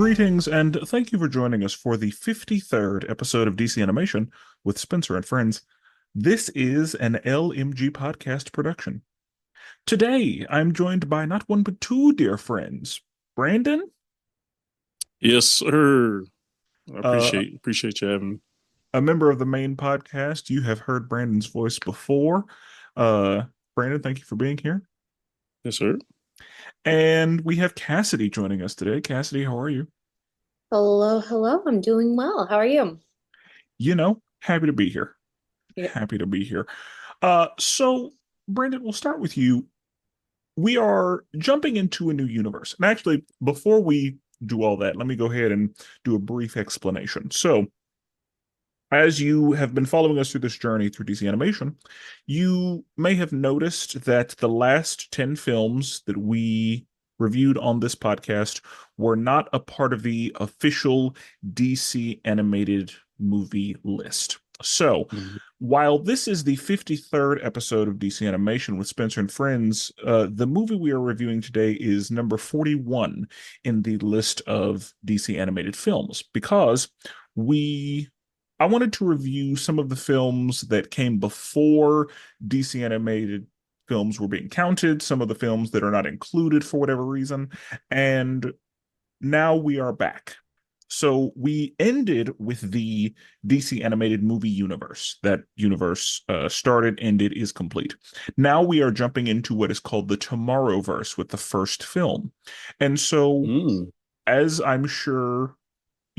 Greetings, and thank you for joining us for the 53rd episode of DC Animation with Spenser and Friends. This is an LMG Podcast Production. Today, I'm joined by not one but two dear friends. Brandon, Yes, sir. I uh, appreciate you having me. a member of the main podcast. You have heard Brandon's voice before. Uh, Brandon, thank you for being here. Yes, sir. And we have Cassidy joining us today. Cassidy, how are you? Hello, hello. I'm doing well. How are you? Happy to be here. Yeah. Happy to be here. So Brandon, we'll start with you. We are jumping into a new universe. And actually, before we do all that, let me go ahead and do a brief explanation. So, as you have been following us through this journey through DC Animation, you may have noticed that the last 10 films that we reviewed on this podcast were not a part of the official DC animated movie list. So, Mhm. while this is the 53rd episode of DC Animation with Spenser and Friends, the movie we are reviewing today is number 41 in the list of DC animated films because we I wanted to review some of the films that came before DC animated films were being counted, some of the films that are not included for whatever reason, and now we are back. So we ended with the DC animated movie universe. That universe started, ended, is complete. Now we are jumping into what is called the Tomorrowverse with the first film. And so, Mm. as I'm sure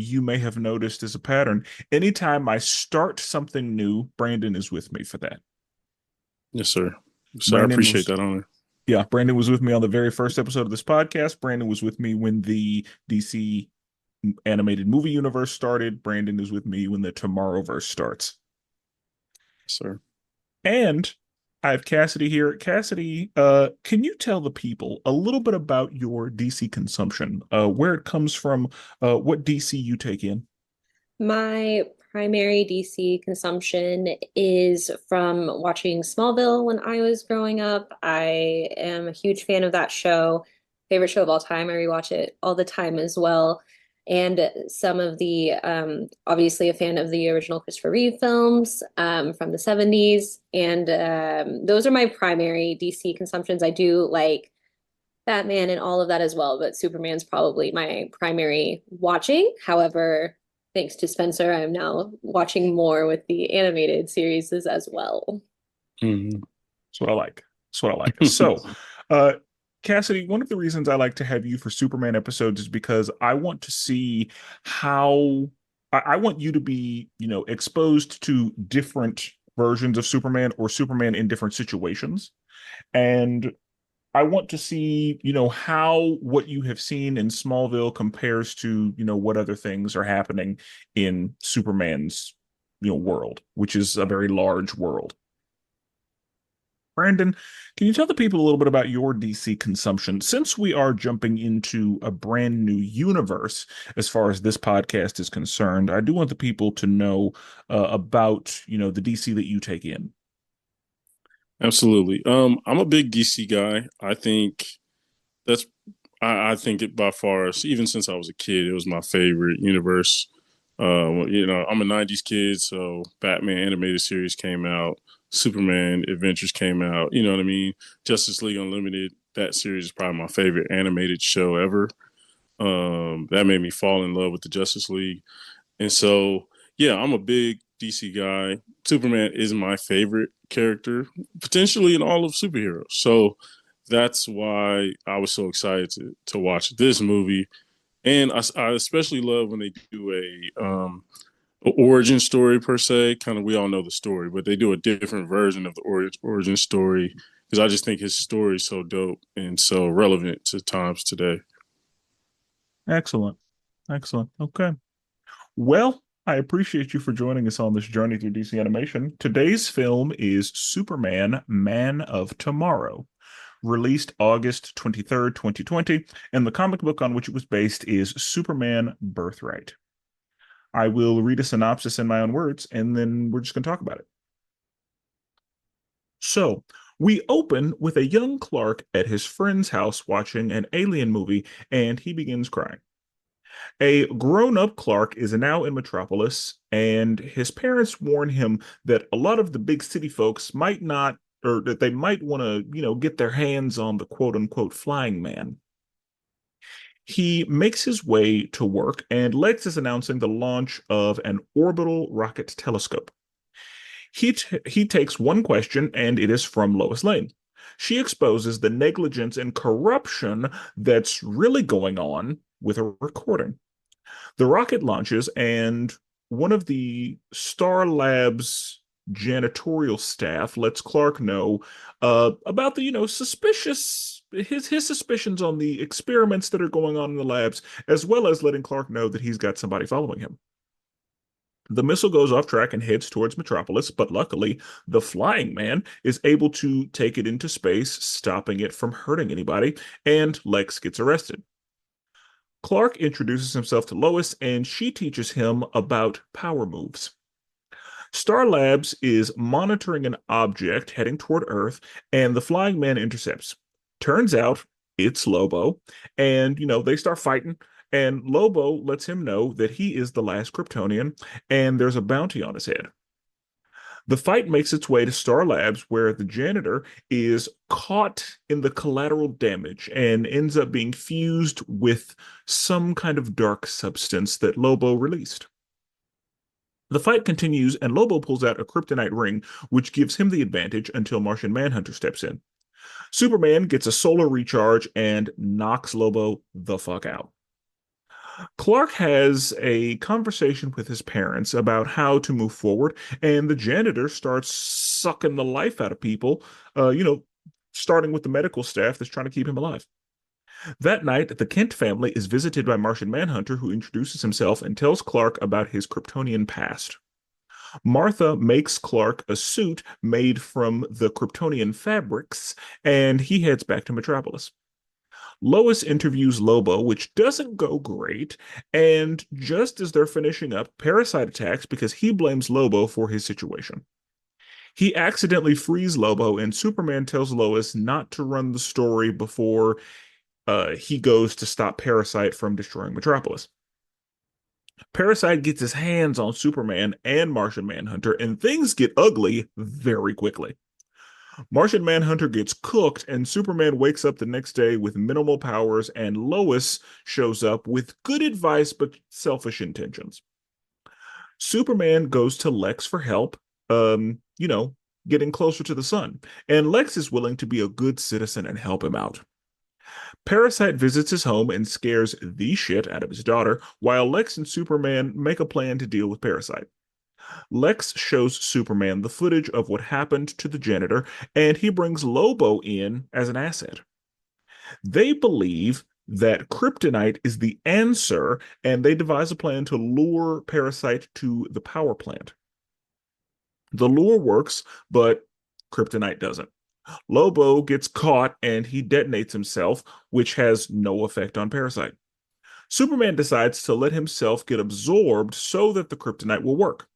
you may have noticed as a pattern, anytime I start something new, Brandon is with me for that. Yes, sir. So I Brandon appreciate was that honor. Yeah, Brandon was with me on the very first episode of this podcast. Brandon was with me when the DC animated movie universe started. Brandon is with me when the Tomorrowverse starts. Yes, sir. And I have Cassidy here. Cassidy, can you tell the people a little bit about your DC consumption, where it comes from, what DC you take in? My primary DC consumption is from watching Smallville when I was growing up. I am a huge fan of that show. Favorite show of all time. I rewatch it all the time as well. And some of the, obviously a fan of the original Christopher Reeve films from the 70s. And those are my primary DC consumptions. I do like Batman and all of that as well, but Superman's probably my primary watching. However, thanks to Spenser, I'm now watching more with the animated series as well. Mhm. That's what I like. That's what I like. So, uh, Cassidy, one of the reasons I like to have you for Superman episodes is because I want to see how I want you to be, exposed to different versions of Superman or Superman in different situations. And I want to see, how what you have seen in Smallville compares to, what other things are happening in Superman's, world, which is a very large world. Brandon, can you tell the people a little bit about your DC consumption? Since we are jumping into a brand new universe as far as this podcast is concerned, I do want the people to know about, the DC that you take in. Absolutely. I'm a big DC guy. That's I think it by far, even since I was a kid, it was my favorite universe. I'm a '90s kid, so Batman animated series came out, Superman Adventures came out. You know what I mean? Justice League Unlimited. That series is probably my favorite animated show ever. That made me fall in love with the Justice League, and so yeah, I'm a big DC guy. Superman is my favorite character, potentially in all of superheroes. So that's why I was so excited to watch this movie. And I especially love when they do a origin story per se. Kind of, we all know the story, but they do a different version of the origin story because I just think his story is so dope and so relevant to times today. Excellent. Excellent. Okay. Well, I appreciate you for joining us on this journey through DC animation. Today's film is Superman, Man of Tomorrow, released August 23rd, 2020, and the comic book on which it was based is Superman Birthright. I will read a synopsis in my own words, and then we're just going to talk about it. So, we open with a young Clark at his friend's house watching an alien movie, and he begins crying. A grown-up Clark is now in Metropolis, and his parents warn him that a lot of the big city folks might not, or that they might want to, get their hands on the quote-unquote flying man. He makes his way to work, and Lex is announcing the launch of an orbital rocket telescope. He takes one question, and it is from Lois Lane. She exposes the negligence and corruption that's really going on with a recording. The rocket launches, and one of the Star Labs janitorial staff lets Clark know about the, suspicious his suspicions on the experiments that are going on in the labs, as well as letting Clark know that he's got somebody following him. The missile goes off track and heads towards Metropolis, but luckily, the Flying Man is able to take it into space, stopping it from hurting anybody, and Lex gets arrested. Clark introduces himself to Lois, and she teaches him about power moves. Star Labs is monitoring an object heading toward Earth, and the Flying Man intercepts. Turns out it's Lobo, and they start fighting. And Lobo lets him know that he is the last Kryptonian, and there's a bounty on his head. The fight makes its way to Star Labs, where the janitor is caught in the collateral damage and ends up being fused with some kind of dark substance that Lobo released. The fight continues, and Lobo pulls out a kryptonite ring, which gives him the advantage until Martian Manhunter steps in. Superman gets a solar recharge and knocks Lobo the fuck out. Clark has a conversation with his parents about how to move forward, and the janitor starts sucking the life out of people, starting with the medical staff that's trying to keep him alive. That night, the Kent family is visited by Martian Manhunter, who introduces himself and tells Clark about his Kryptonian past. Martha makes Clark a suit made from the Kryptonian fabrics, and he heads back to Metropolis. Lois interviews Lobo, which doesn't go great, and just as they're finishing up, Parasite attacks because he blames Lobo for his situation. He accidentally frees Lobo, and Superman tells Lois not to run the story before he goes to stop Parasite from destroying Metropolis. Parasite gets his hands on Superman and Martian Manhunter, and things get ugly very quickly. Martian Manhunter gets cooked, and Superman wakes up the next day with minimal powers, and Lois shows up with good advice but selfish intentions. Superman goes to Lex for help, getting closer to the sun, and Lex is willing to be a good citizen and help him out. Parasite visits his home and scares the shit out of his daughter, while Lex and Superman make a plan to deal with Parasite. Lex shows Superman the footage of what happened to the janitor, and he brings Lobo in as an asset. They believe that kryptonite is the answer, and they devise a plan to lure Parasite to the power plant. The lure works, but kryptonite doesn't. Lobo gets caught, and he detonates himself, which has no effect on Parasite. Superman decides to let himself get absorbed so that the kryptonite will work.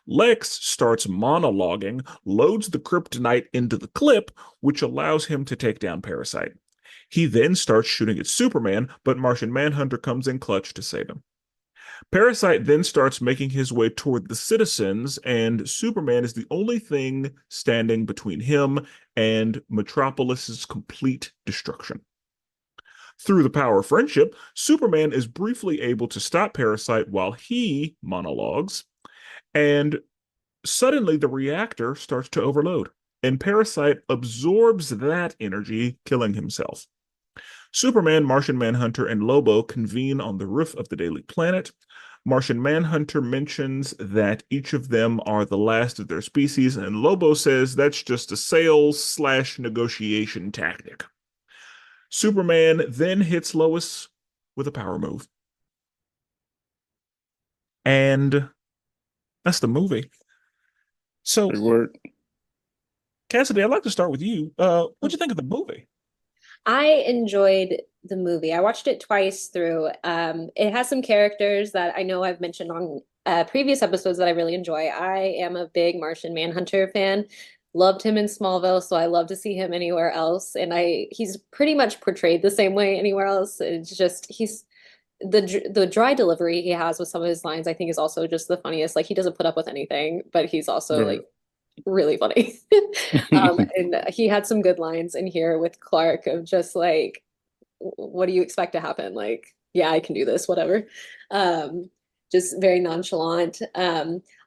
Lex starts monologuing, loads the kryptonite into the clip, which allows him to take down Parasite. He then starts shooting at Superman, but Martian Manhunter comes in clutch to save him. Parasite then starts making his way toward the citizens, and Superman is the only thing standing between him and Metropolis's complete destruction. Through the power of friendship, Superman is briefly able to stop Parasite while he monologues, and suddenly the reactor starts to overload, and Parasite absorbs that energy, killing himself. Superman, Martian Manhunter, and Lobo convene on the roof of the Daily Planet. Martian Manhunter mentions that each of them are the last of their species, and Lobo says that's just a sales/negotiation tactic. Superman then hits Lois with a power move. And that's the movie. So, Great work. Cassidy, I'd like to start with you. What'd you think of the movie? I enjoyed the movie. I watched it twice through. It has some characters that I know I've mentioned on previous episodes that I really enjoy. I am a big Martian Manhunter fan. Loved him in Smallville, so I love to see him anywhere else. And he's pretty much portrayed the same way anywhere else. It's just the dry delivery he has with some of his lines, I think, is also just the funniest. Like he doesn't put up with anything, but he's also Right. like really funny. And he had some good lines in here with Clark of just like, what do you expect to happen? Like, yeah, I can do this, whatever. Just very nonchalant.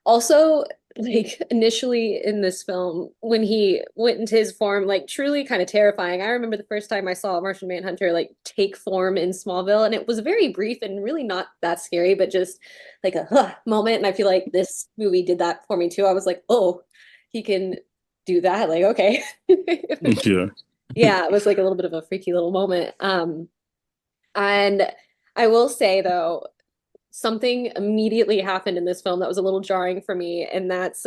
Also, like initially in this film, when he went into his form, like truly kind of terrifying. I remember the first time I saw Martian Manhunter like take form in Smallville, and it was very brief and really not that scary, but just like a moment. And I feel like this movie did that for me too. I was like, oh, he can do that. Like, okay. Yeah. Yeah, it was like a little bit of a freaky little moment. And I will say though, something immediately happened in this film that was a little jarring for me, and that's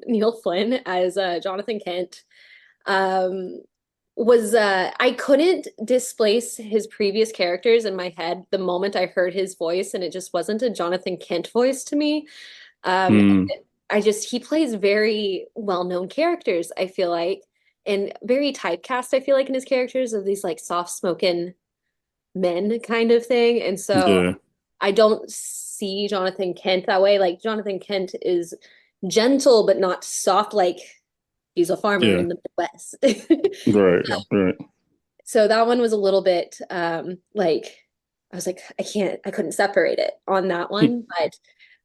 Neil Flynn as Jonathan Kent. Um, was I couldn't displace his previous characters in my head the moment I heard his voice, and it just wasn't a Jonathan Kent voice to me. Um, Mm, he plays very well-known characters, I feel like, and very typecast, I feel like, in his characters of these like soft-spoken men kind of thing. And so yeah. I don't see Jonathan Kent that way. Like Jonathan Kent is gentle but not soft, like he's a farmer Yeah. in the Midwest. Right. Right. So that one was a little bit like I was like, I couldn't separate it on that one. But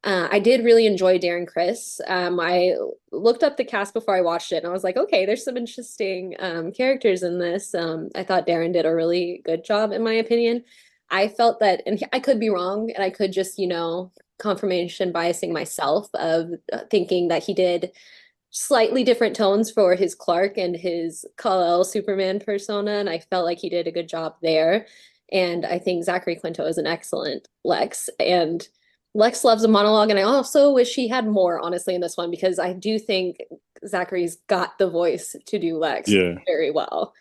I did really enjoy Darren Criss. I looked up the cast before I watched it, and I was like, okay, there's some interesting characters in this. I thought Darren did a really good job, in my opinion. I felt that, and I could be wrong, and I could just, confirmation biasing myself of thinking that he did slightly different tones for his Clark and his Kal-El Superman persona, and I felt like he did a good job there. And I think Zachary Quinto is an excellent Lex, and Lex loves a monologue, and I also wish he had more, honestly, in this one, because I do think Zachary's got the voice to do Lex Yeah. very well.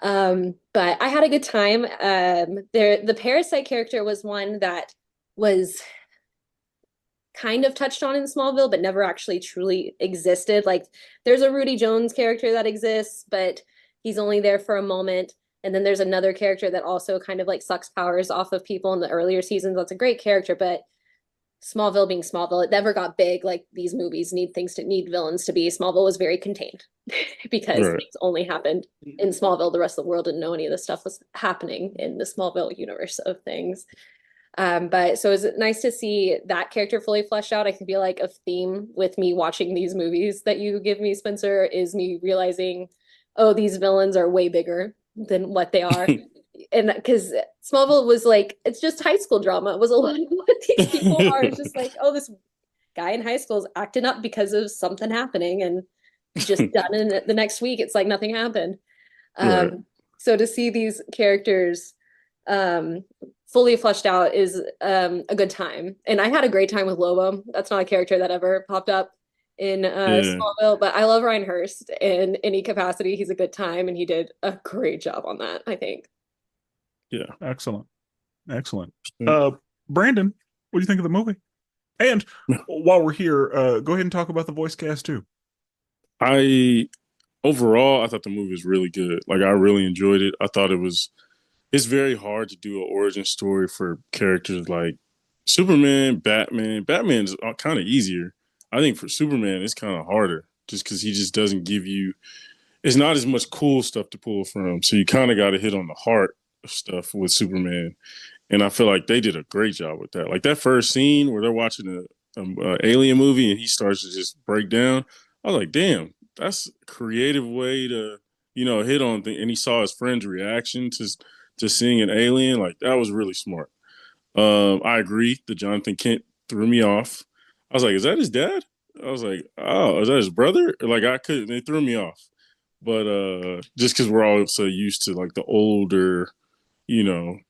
But I had a good time. The Parasite character was one that was kind of touched on in Smallville, but never actually truly existed. Like there's a Rudy Jones character that exists, but he's only there for a moment. And then there's another character that also kind of like sucks powers off of people in the earlier seasons. That's a great character, but Smallville being Smallville, it never got big like these movies need villains to be. Smallville was very contained because Right. things only happened in Smallville. The rest of the world didn't know any of this stuff was happening in the Smallville universe of things. But so it was nice to see that character fully fleshed out. I feel like a theme with me watching these movies that you give me, Spencer, is me realizing, oh, these villains are way bigger than what they are. And because Smallville was like, it's just high school drama. It was a lot of what these people are. It's just like, oh, this guy in high school is acting up because of something happening and just done in the next week. It's like nothing happened. Right. So to see these characters um, fully fleshed out is a good time. And I had a great time with Lobo. That's not a character that ever popped up in Yeah. Smallville, but I love Ryan Hurst in any capacity. He's a good time, and he did a great job on that, I think. Yeah. Excellent. Excellent. Yeah. Brandon, what do you think of the movie? And while we're here, go ahead and talk about the voice cast too. I Overall, I thought the movie was really good. Like I really enjoyed it. I thought it's very hard to do an origin story for characters like Superman, Batman. Batman's kind of easier. I think for Superman, it's kind of harder just because he just doesn't give you, it's not as much cool stuff to pull from. So you kind of got to hit on the heart of stuff with Superman. And I feel like they did a great job with that. Like that first scene where they're watching a Alien movie and he starts to just break down. I was like, damn, that's a creative way to, hit on things. And he saw his friend's reaction to seeing an alien. Like that was really smart. I agree. The Jonathan Kent threw me off. I was like, is that his dad? I was like, oh, is that his brother? Like I couldn't. They threw me off. But just because we're all so used to like the older,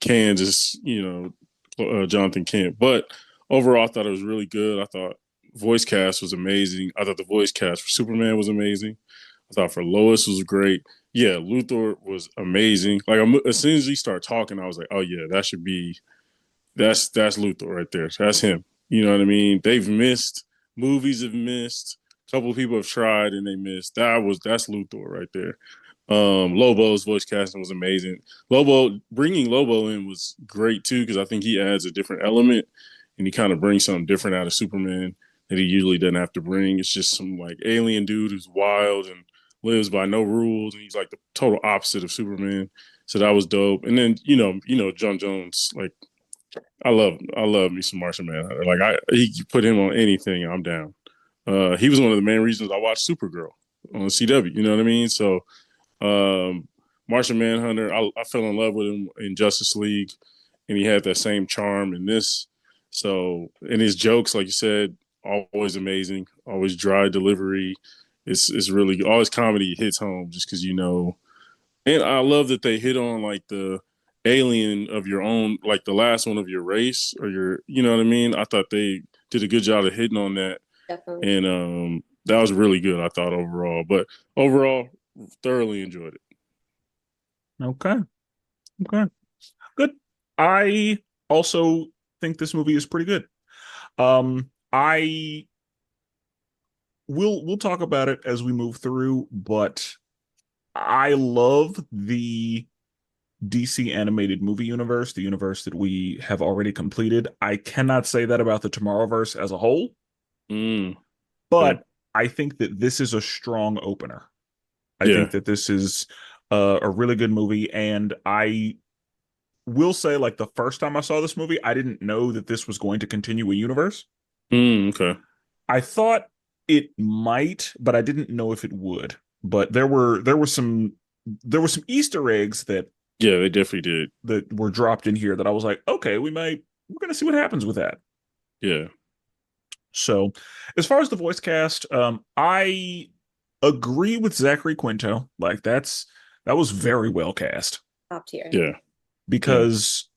Kansas, Jonathan Kent. But overall, I thought it was really good. I thought voice cast was amazing. I thought the voice cast for Superman was amazing. I thought for Lois was great. Yeah, Luthor was amazing. Like as soon as he started talking, I was like, oh yeah, that's Luthor right there. That's him. You know what I mean? They've missed. Movies have missed. A couple of people have tried and they missed. That's Luthor right there. Lobo's voice casting was amazing. Bringing Lobo in was great too because I think he adds a different element and he kind of brings something different out of Superman that he usually doesn't have to bring. It's just some like alien dude who's wild and lives by no rules, and he's like the total opposite of Superman. So that was dope. And then John Jones, like I love me some Martian Manhunter. Like he put him on anything, I'm down. He was one of the main reasons I watched Supergirl on CW. You know what I mean? So um, Martian Manhunter, I fell in love with him in Justice League, and he had that same charm in this. So, and his jokes, like you said, always amazing, always dry delivery. It's really all his comedy hits home just because and I love that they hit on like the alien of your own, like the last one of your race or you know what I mean? I thought they did a good job of hitting on that. Definitely. And that was really good, I thought, overall. But overall, thoroughly enjoyed it. Okay. Okay. Good. I also think this movie is pretty good. I we'll talk about it as we move through, but I love the DC animated movie universe, the universe that we have already completed. I cannot say that about the Tomorrowverse as a whole, Mm, okay. but I think that this is a strong opener. I Yeah. think that this is a really good movie, and I will say, like, the first time I saw this movie, I didn't know that this was going to continue a universe. Okay. I thought it might, but I didn't know if it would. But there were some Easter eggs Yeah, they definitely did. that were dropped in here that I was like, okay, we're gonna see what happens with that. Yeah. So, as far as the voice cast, I agree with Zachary Quinto. Like that was very well cast Top tier. Yeah. Yeah. because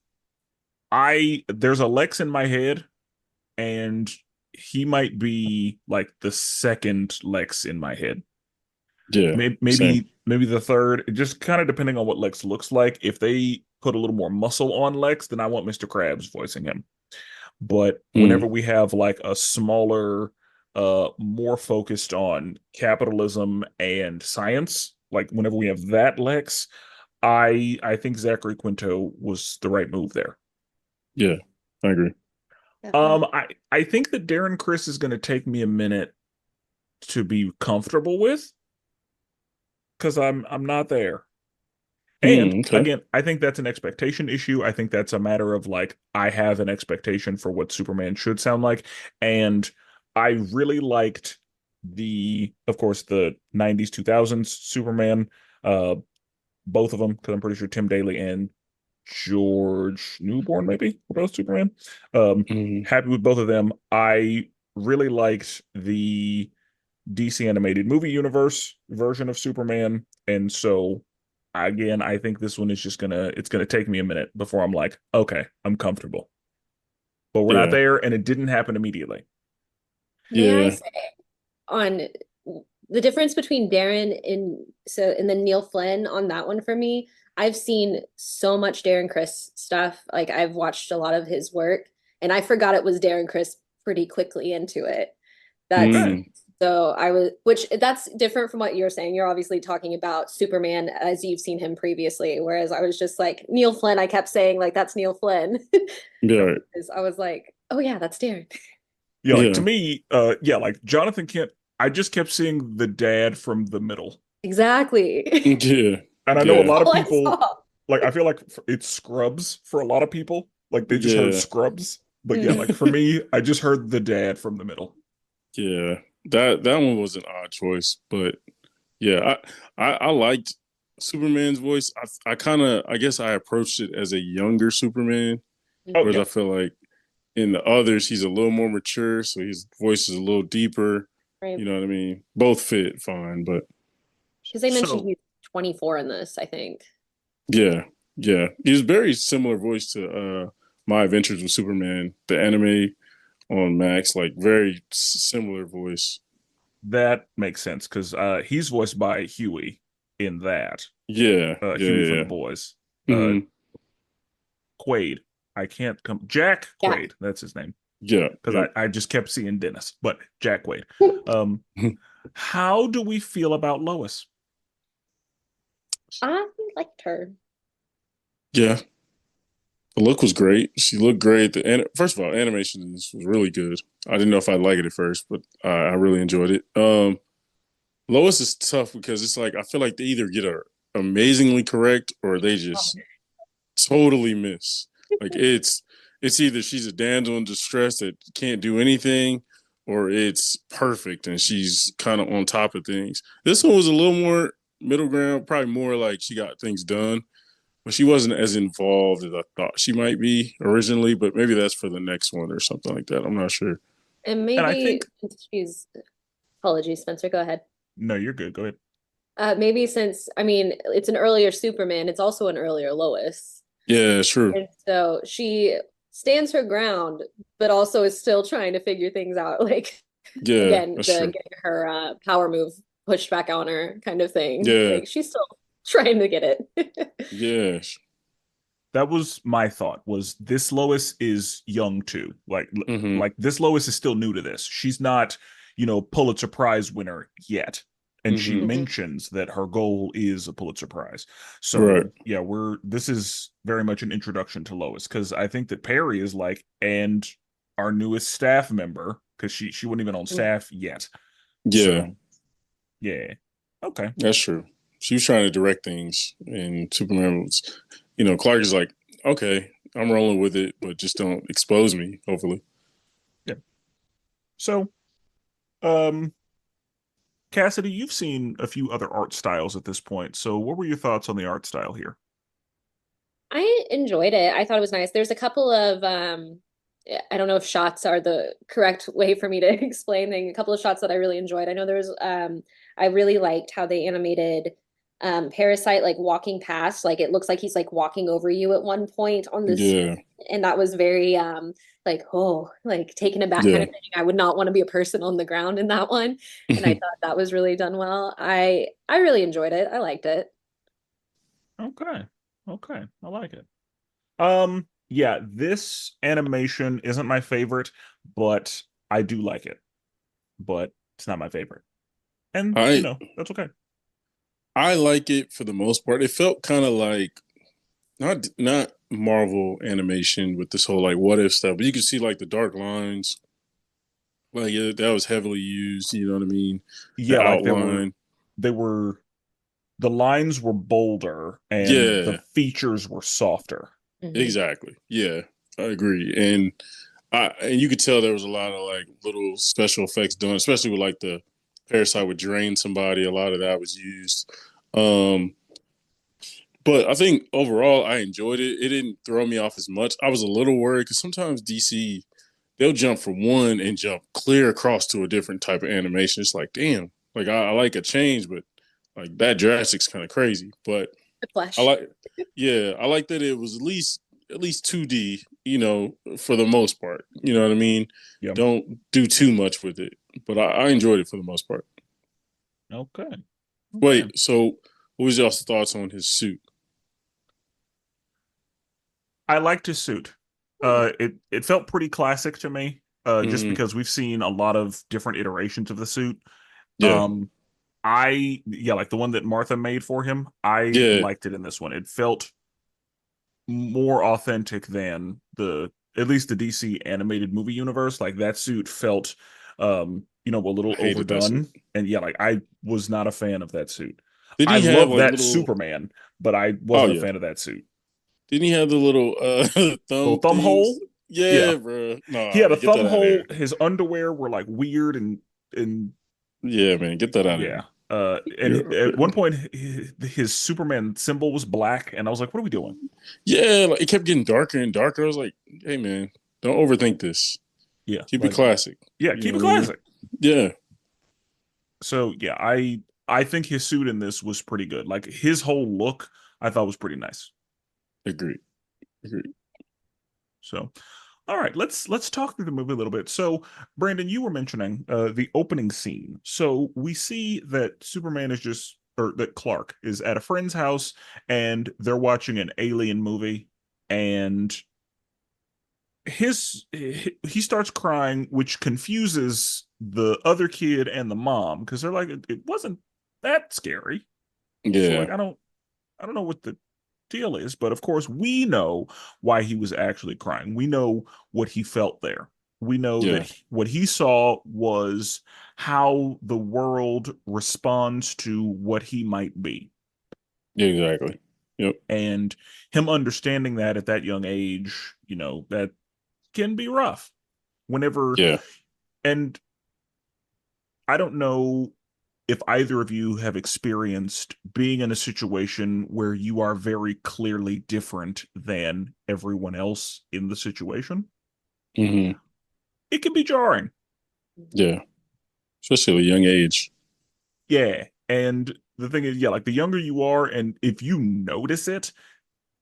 there's a Lex in my head, and he might be like the second Lex in my head. Yeah. Maybe Same. maybe the third, just kind of depending on what Lex looks like. If they put a little more muscle on Lex, then I want Mr. Krabs voicing him. But whenever Mm, we have like a smaller, more focused on capitalism and science, like whenever we have that Lex, I think Zachary Quinto was the right move there. yeah. I agree. Definitely. I think that Darren Chris is going to take me a minute to be comfortable with because I'm not there. And Okay. again, I think that's an expectation issue. I think that's a matter of like, I have an expectation for what Superman should sound like. And I really liked of course, the 90s, 2000s Superman, uh, both of them, because I'm pretty sure Tim Daly and George Newborn maybe were both Superman. Um, Mm, Happy with both of them. I really liked the DC animated movie universe version of Superman. And so again, I think this one is just it's gonna take me a minute before I'm like, okay, I'm comfortable. But we're not yeah. there, and it didn't happen immediately. May I Yeah. say on the difference between Darren and then Neil Flynn on that one for me? I've seen so much Darren Chris stuff. Like I've watched a lot of his work, and I forgot it was Darren Chris pretty quickly into it. That's Okay. Mm, so I was, which that's different from what you're saying. You're obviously talking about Superman as you've seen him previously, whereas I was just like Neil Flynn. I kept saying like that's Neil Flynn. Yep. yeah. I was like, oh yeah, that's Darren. Yeah, like to Yeah. me, yeah, like Jonathan Kent, I just kept seeing the dad from the middle. Exactly. Yeah. And I know a Yeah. lot of All I people, saw. like, I feel like it's Scrubs for a lot of people. Like, they just heard Yeah. Scrubs. But yeah, like Mhm. for me, I just heard the dad from the middle. Yeah. That one was an odd choice, but yeah, I liked Superman's voice. I kind of I guess I approached it as a younger Superman, Oh, whereas yeah. I feel like in the others he's a little more mature, so his voice is a little deeper. Right. You know what I mean? Both fit fine, but Because they mentioned So he's 24 in this, I think. yeah, yeah, he's very similar voice to My Adventures with Superman, the anime on Max, like very similar voice. that makes sense because he's voiced by Huey in that. Yeah, yeah, Huey from the yeah. boys. Uh, Mm-hmm. Quaid. I can't come. Jack Yeah. Quaid. That's his name. Yeah, Because yep. I just kept seeing Dennis, but Jack Quaid. Um, how do we feel about Lois? I liked her. Yeah, the look was great. She looked great. First of all, animation was really good. I didn't know if I'd like it at first, but I really enjoyed it. Lois is tough because it's like I feel like they either get her amazingly correct or they just totally miss. Like it's either she's a damsel in distress that can't do anything, or it's perfect and she's kind of on top of things. This one was a little more middle ground, probably more like she got things done, but she wasn't as involved as I thought she might be originally. But maybe that's for the next one or something like that. I'm not sure. And And I maybe think she's apologies, Spencer, go ahead. no, you're good. Go ahead. Maybe since I mean it's an earlier Superman, it's also an earlier Lois. Yeah, sure. And so she stands her ground, but also is still trying to figure things out. Like Yeah, again, that's the true. getting her power move pushed back on her kind of thing. Yeah, Like she's still trying to get it. yeah. That was my thought, was this Lois is young too. Mm-hmm. Like this Lois is still new to this. She's not, Pulitzer Prize winner yet. And she Mm-hmm. Mhm. mentions that her goal is a Pulitzer Prize. Right. So yeah, this is very much an introduction to Lois, because I think that Perry is like, and our newest staff member, because she wasn't even on staff yet. Yeah, So yeah. Okay. that's true. She was trying to direct things, and Superman was, Clark is like, okay, I'm rolling with it, but just don't expose me overly. Yeah. So um Cassidy, you've seen a few other art styles at this point. So what were your thoughts on the art style here? I enjoyed it. I thought it was nice. There's a couple of I don't know if shots are the correct way for me to explain things. A couple of shots that I really enjoyed. I know there's I really liked how they animated Parasite like walking past, like it looks like he's like walking over you at one point on this, Yeah, and that was very like oh, like taken aback kind yeah. of thing. I would not want to be a person on the ground in that one. And I thought that was really done well. I really enjoyed it. I liked it. Okay. Okay. I like it. Yeah, this animation isn't my favorite, but I do like it. But it's not my favorite. And, I that's okay. I like it for the most part. It felt kind of like not Marvel animation with this whole like what if stuff, but you can see like the dark lines, like that was heavily used. You know what I mean? The Yeah, like outline. they were the lines were bolder and the Yeah, features were softer. Mhm. exactly. Yeah, I agree. And you could tell there was a lot of like little special effects done, especially with like the parasite would drain somebody. A lot of that was used. Um, but I think overall I enjoyed it. It didn't throw me off as much. I was a little worried because sometimes DC they'll jump from one and jump clear across to a different type of animation. It's like, damn, like I like a change, but like that drastic's kind of crazy. But The I flesh. like, yeah, I like that it was at least 2D, for the most part. You know what I mean? Yeah. Don't do too much with it, but I enjoyed it for the most part. Okay. Okay. Wait, so what was y'all's thoughts on his suit? I liked his suit. It felt pretty classic to me. Just Mm-hmm. because we've seen a lot of different iterations of the suit. Yeah, Um, yeah, like the one that Martha made for him, I yeah, liked it in this one. It felt more authentic than at least the DC animated movie universe. Like that suit felt, a I little hated that suit. overdone. And yeah, like I was not a fan of that suit. Did I he have love like that little? Superman, but I Oh wasn't a yeah, fan of that suit. didn't he have the little Little thumb thumb things? hole. Yeah. Yeah, bro. He Nah, had a man, get thumb that out of hole. here. His underwear were like weird and Yeah, man, get that out of yeah. here. And at one point his Superman symbol was black, and I was like, "What are we doing?" Yeah, like it kept getting darker and darker. I was like, hey man, don't overthink this. Yeah, Keep it like classic. yeah, You keep know it what I mean? classic. Yeah, So yeah, I think his suit in this was pretty good. Like his whole look, I thought was pretty nice. agreed. Agreed. So, all right, let's talk through the movie a little bit. So, Brandon, you were mentioning the opening scene. So we see that Superman is just, or that Clark is at a friend's house, and they're watching an alien movie, and he starts crying, which confuses the other kid and the mom because they're like, it wasn't that scary. So Yeah. like, I don't. I don't know what the deal is, but of course we know why he was actually crying. We know what he felt there. We know Yeah. that what he saw was how the world responds to what he might be. Yeah, exactly. Yep. And him understanding that at that young age, that can be rough. Whenever, Yeah. and I don't know if either of you have experienced being in a situation where you are very clearly different than everyone else in the situation. Hmm. It can be jarring. Yeah. Especially at a young age. Yeah. And the thing is, yeah, like the younger you are, and if you notice it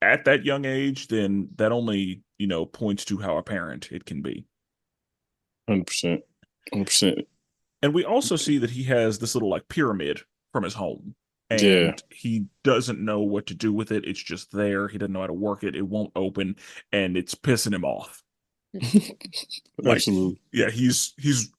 at that young age, then that only, points to how apparent it can be. 100%. 100%. And we also see that he has this little like pyramid from his home, Yeah. and he doesn't know what to do with it. It's just there. He doesn't know how to work it. It won't open, and it's pissing him off. Like, Absolutely. yeah, he's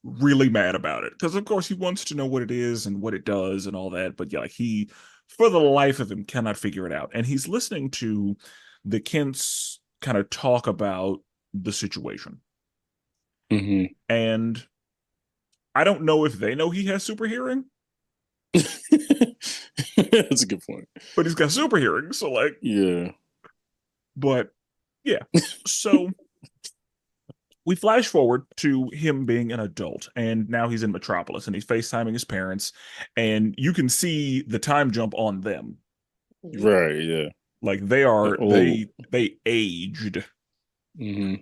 really mad about it because, of course, he wants to know what it is and what it does and all that. But yeah, like he, for the life of him, cannot figure it out. And he's listening to the Kents kind of talk about the situation, Hmm. and I don't know if they know he has super hearing. That's a good point. But he's got super hearing, so like, Yeah. but yeah. So we flash forward to him being an adult, and now he's in Metropolis, and he's FaceTiming his parents, and you can see the time jump on them. Right. Yeah. Like they are Old. they aged. Hmm.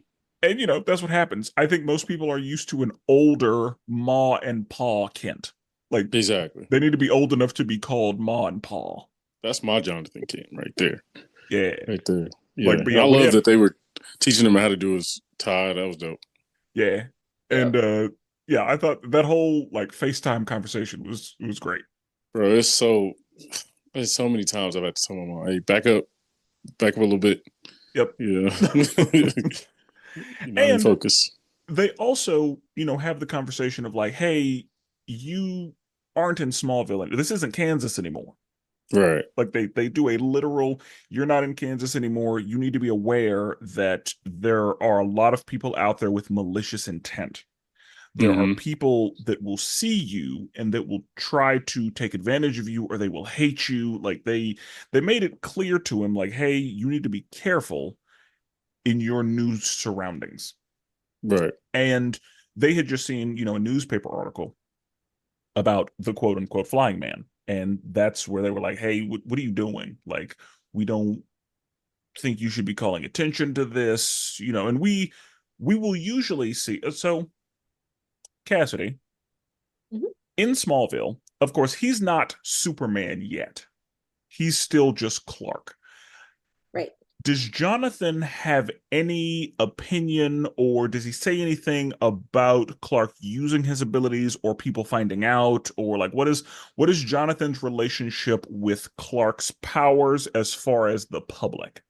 And that's what happens. I think most people are used to an older Ma and Pa Kent. Like Exactly. they need to be old enough to be called Ma and Pa. That's my Jonathan Kent right there. Yeah. Right there. Yeah. Like, but And yeah, I when he love had, that they were teaching him how to do his tie. That was dope. yeah. Yeah. And yeah, I thought that whole like FaceTime conversation was great. Bro, there's so many times I've had to tell my mom, hey, back up a little bit. Yep. Yeah. You're not in And focus. they also, have the conversation of like, hey, you aren't in Smallville. This isn't Kansas anymore. Right. Like they do a literal, you're not in Kansas anymore. You need to be aware that there are a lot of people out there with malicious intent. There are Hmm. people that will see you and that will try to take advantage of you, or they will hate you. Like they made it clear to him, like, hey, you need to be careful in your new surroundings. Right. And they had just seen, a newspaper article about the quote unquote flying man. And that's where they were like, hey, what are you doing? Like, we don't think you should be calling attention to this, and we will usually see. So Cassidy, Mhm. in Smallville, of course, he's not Superman yet. He's still just Clark. Right. Does Jonathan have any opinion, or does he say anything about Clark using his abilities or people finding out, or like what is Jonathan's relationship with Clark's powers as far as the public?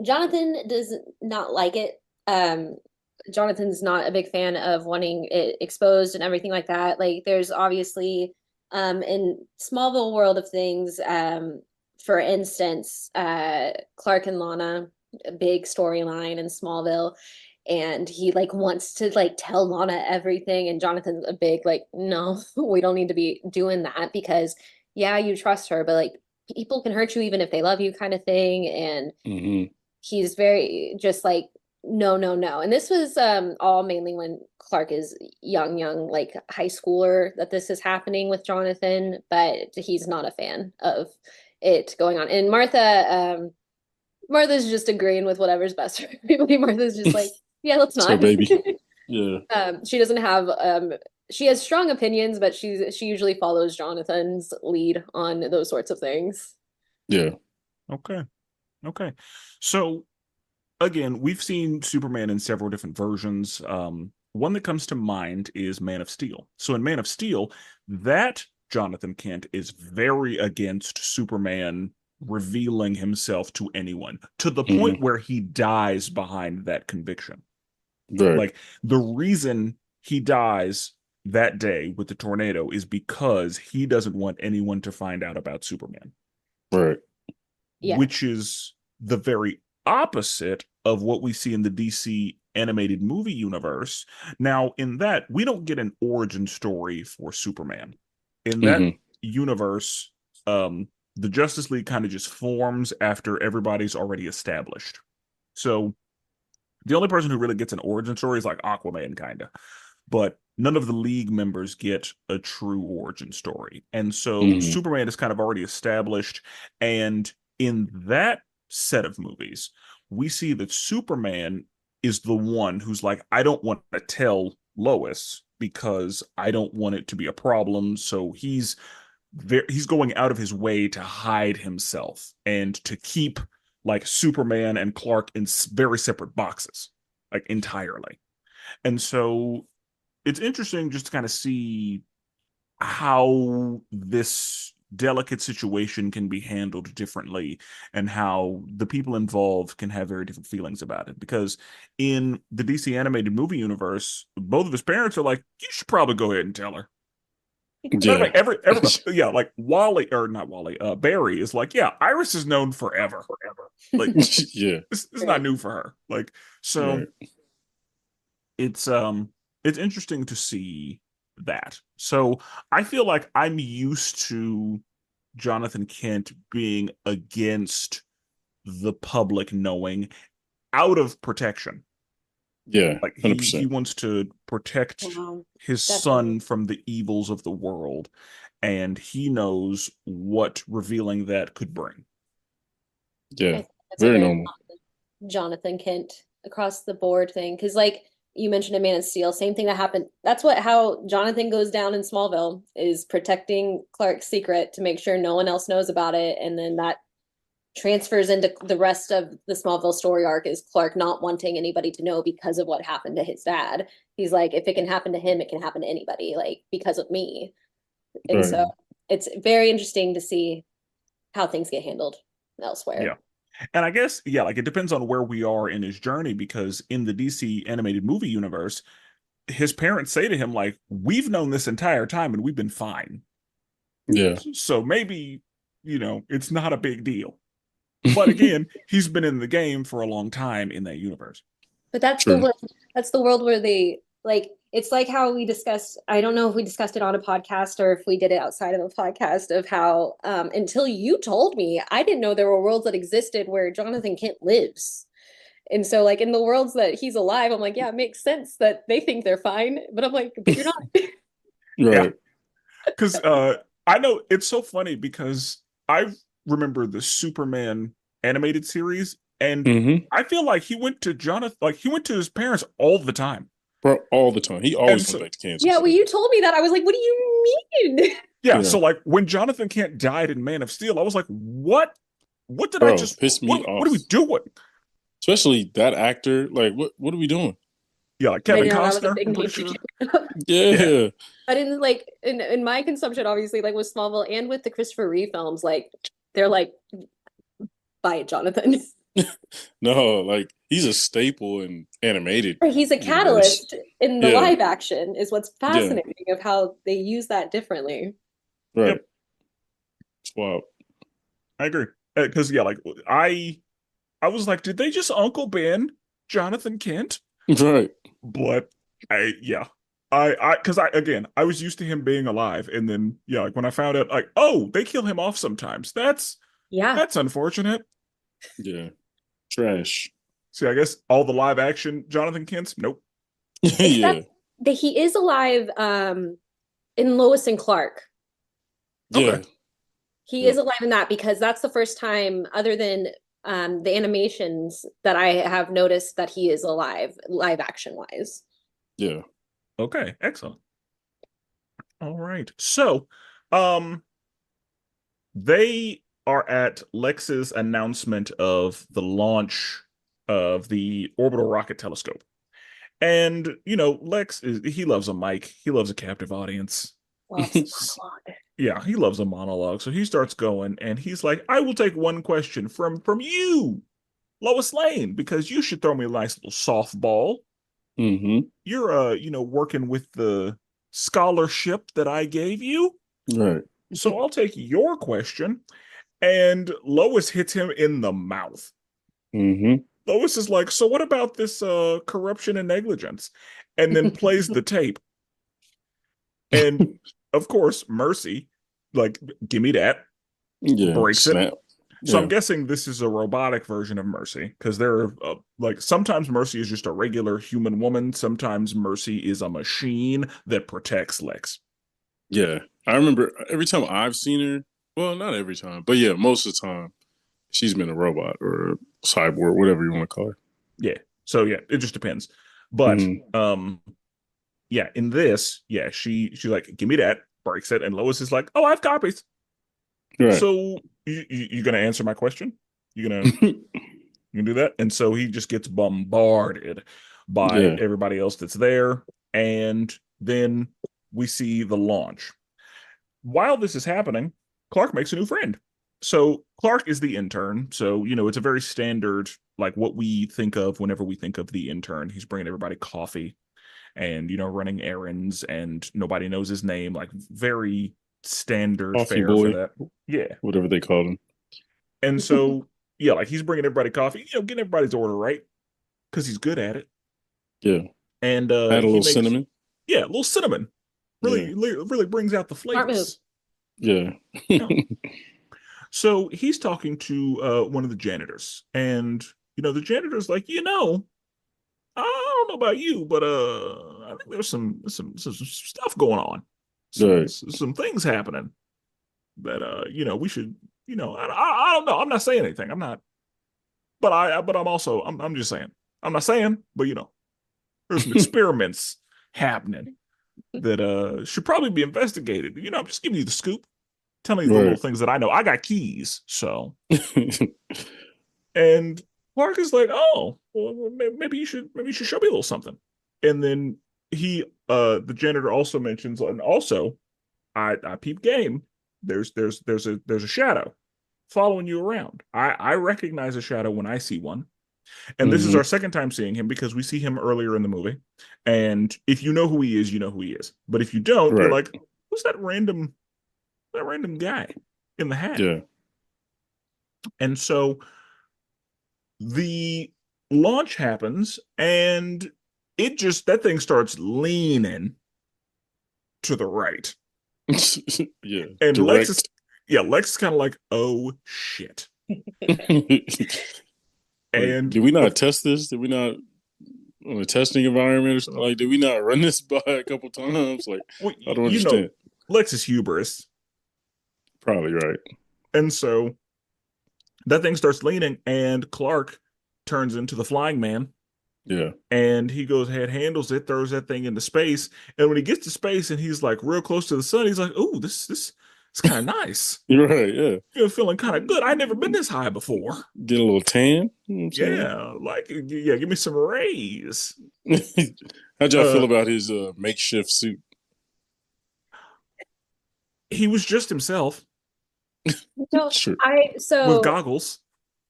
Jonathan does not like it. Jonathan's not a big fan of wanting it exposed and everything like that. Like there's obviously in Smallville world of things, for instance, Clark and Lana, a big storyline in Smallville, and he like wants to like tell Lana everything, and Jonathan's a big like, no, we don't need to be doing that because yeah, you trust her, but like people can hurt you even if they love you kind of thing. And Hmm. he's very just like, no, no, no. And this was all mainly when Clark is young, like high schooler that this is happening with Jonathan, but he's not a fan of it going on. And Martha's just agreeing with whatever's best for everybody. Martha's just like, yeah, let's It's her not. baby. Yeah. She doesn't have she has strong opinions, but she usually follows Jonathan's lead on those sorts of things. Yeah. Okay. Okay. So again, we've seen Superman in several different versions. One that comes to mind is Man of Steel. So in Man of Steel, that Jonathan Kent is very against Superman revealing himself to anyone to the Hmm. point where he dies behind that conviction. Right. Like the reason he dies that day with the tornado is because he doesn't want anyone to find out about Superman. Right. Yeah. which is the very opposite of what we see in the DC animated movie universe. Now, in that, we don't get an origin story for Superman. In that universe, the Justice League kind of just forms after everybody's already established. So the only person who really gets an origin story is like Aquaman, kind of. But none of the League members get a true origin story. And so Superman is kind of already established. And in that set of movies, we see that Superman is the one who's like, I don't want to tell Lois because I don't want it to be a problem. So he's going out of his way to hide himself and to keep like Superman and Clark in very separate boxes, like entirely. And so it's interesting just to kind of see how this delicate situation can be handled differently and how the people involved can have very different feelings about it. Because in the DC animated movie universe, both of his parents are like, you should probably go ahead and tell her. Yeah. Like everybody, yeah, like Wally, or not Wally, Barry is like, yeah, Iris is known forever. Like, yeah, it's not new for her. Like, so right. it's interesting to see that. So I feel like I'm used to Jonathan Kent being against the public knowing out of protection. Yeah, Like 100%. he wants to protect his son from the evils of the world, and he knows what revealing that could bring. Yeah, that's very normal. Jonathan Kent across the board thing, because like you mentioned in Man of Steel, same thing that happened. That's how Jonathan goes down in Smallville, is protecting Clark's secret to make sure no one else knows about it, and then that transfers into the rest of the Smallville story arc, is Clark not wanting anybody to know because of what happened to his dad. He's like, if it can happen to him, it can happen to anybody, like because of me. And Right. so it's very interesting to see how things get handled elsewhere. Yeah. And I guess, yeah, like it depends on where we are in his journey, because in the DC animated movie universe, his parents say to him, like, we've known this entire time and we've been fine. Yeah. So maybe, it's not a big deal. But again, he's been in the game for a long time in that universe. But that's True. that's the world where they like, it's like how we discussed, I don't know if we discussed it on a podcast or if we did it outside of a podcast, of how until you told me, I didn't know there were worlds that existed where Jonathan Kent lives. And so like in the worlds that he's alive, I'm like, yeah, it makes sense that they think they're fine. But I'm like, but you're not. Right. Because I know it's so funny because I remember the Superman animated series, and I feel like he went to Jonathan, like he went to his parents all the time. Bro, all the time. He always comes back to Kansas. Yeah, well, you told me that. I was like, what do you mean? Yeah, so like when Jonathan Kent died in Man of Steel, I was like, what? What did I just piss me off? What are we doing? Especially that actor. Like, what are we doing? Yeah, like Kevin Costner. I'm pretty sure. Yeah. But in like in my consumption, obviously, like with Smallville and with the Christopher Reeve films, like they're like, buy it, Jonathan. No, like he's a staple in animated. He's a catalyst in the live action, is what's fascinating of how they use that differently. Right. Yep. It's wild. I agree. Because like I was like, did they just Uncle Ben Jonathan Kent? Right. But because I was used to him being alive, and then like when I found out, like, oh, they kill him off sometimes. That's unfortunate. Yeah. Trash. See, I guess all the live action Jonathan Kents, nope. Yeah. He is alive in Lois and Clark. Okay. He is alive in that, because that's the first time, other than the animations, that I have noticed that he is alive, live action wise. Yeah. Okay, excellent. All right. So, they are at Lex's announcement of the launch of the orbital rocket telescope. And, Lex he loves a mic. He loves a captive audience. Yeah, he loves a monologue. So he starts going and he's like, I will take one question from you, Lois Lane, because you should throw me a nice little softball. You're working with the scholarship that I gave you. Right. So I'll take your question. And Lois hits him in the mouth. Mm-hmm. Lois is like, so what about this corruption and negligence? And then plays the tape. And of course, Mercy, like, give me that, Yeah, breaks it. snap. So Yeah. I'm guessing this is a robotic version of Mercy, because there are like sometimes Mercy is just a regular human woman. Sometimes Mercy is a machine that protects Lex. Yeah. I remember every time I've seen her, well, not every time, but yeah, most of the time, she's been a robot or a cyborg, whatever you want to call her. Yeah. So yeah, it just depends. But yeah, in this, yeah, she's like, give me that, breaks it, and Lois is like, oh, I have copies. Right. So you gonna answer my question? You gonna do that? And so he just gets bombarded by everybody else that's there, and then we see the launch. While this is happening, Clark makes a new friend. So Clark is the intern. So, it's a very standard, like what we think of whenever we think of the intern. He's bringing everybody coffee and, running errands, and nobody knows his name. Like very standard Coffee fare for boy. that. Yeah. Whatever they call him. And so, yeah, like he's bringing everybody coffee, getting everybody's order right because he's good at it. Yeah. And add a little cinnamon. Yeah, a little cinnamon. Really brings out the flavors. Yeah. So he's talking to one of the janitors, and the janitor's like, I don't know about you, but I think there's some stuff going on, some things happening that we should, I don't know. I'm not saying anything. I'm not, but I'm just saying. I'm not saying, but there's some experiments happening that should probably be investigated. I'm just giving you the scoop. Telling you the little things that I know. I got keys, so. And Clark is like, oh, well, maybe you should show me a little something. And then the janitor also mentions, and also, I peep game. There's a shadow following you around. I recognize a shadow when I see one. And this is our second time seeing him, because we see him earlier in the movie. And if you know who he is, you know who he is. But if you don't, you're like, who's that random guy in the hat? Yeah. And so the launch happens, and that thing starts leaning to the right. Yeah. And Lex is kind of like, oh shit. And did we not test this? Did we not, on a testing environment or something? Like, did we not run this by a couple times? Like, I don't understand. Lex is hubris. Probably right. And so that thing starts leaning, and Clark turns into the flying man. Yeah. And he goes ahead, handles it, throws that thing into space. And when he gets to space and he's like real close to the sun, he's like, "Ooh, this is kind of nice." You're right. Yeah. You're feeling kind of good. I've never been this high before. Get a little tan. Yeah, give me some rays. How'd y'all feel about his makeshift suit? He was just himself. Sure. With goggles.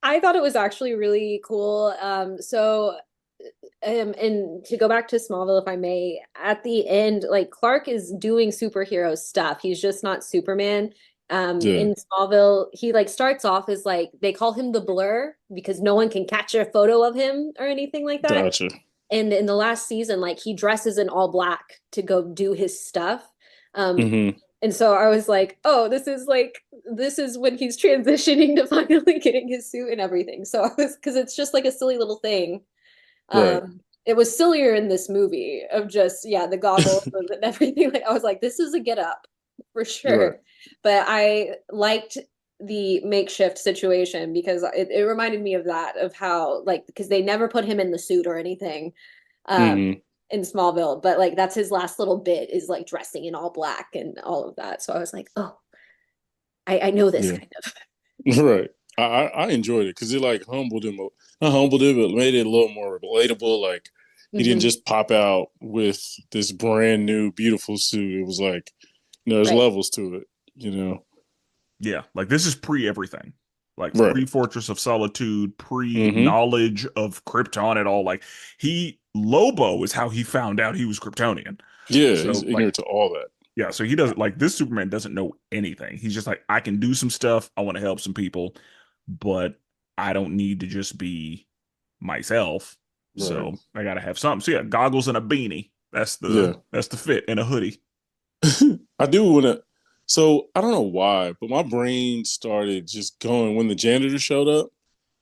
I thought it was actually really cool. And to go back to Smallville, if I may, at the end, like Clark is doing superhero stuff. He's just not Superman. In Smallville, he like starts off as like, they call him the Blur because no one can catch a photo of him or anything like that. Gotcha. And in the last season, like he dresses in all black to go do his stuff. And so I was like, oh, this is when he's transitioning to finally getting his suit and everything. So because it's just like a silly little thing. It was sillier in this movie of just, the goggles and everything. Like I was like, this is a get up for sure. Right. But I liked the makeshift situation because it reminded me of that, of how like, because they never put him in the suit or anything. In Smallville, but like that's his last little bit, is like dressing in all black and all of that. So I was like, oh, I know this kind of. Right. I enjoyed it because it like humbled him, but made it a little more relatable. Like he didn't just pop out with this brand new beautiful suit. It was like, there's levels to it, Yeah, like this is pre everything. Like pre Fortress of Solitude, pre knowledge of Krypton at all. Like Lobo is how he found out he was Kryptonian. Yeah, so, he's ignorant to all that. Yeah, so he doesn't like this Superman doesn't know anything. He's just like, I can do some stuff. I want to help some people, but I don't need to just be myself. Right. So I gotta have something. So yeah, goggles and a beanie. Yeah. That's the fit, and a hoodie. I do want to. So I don't know why, but my brain started just going when the janitor showed up.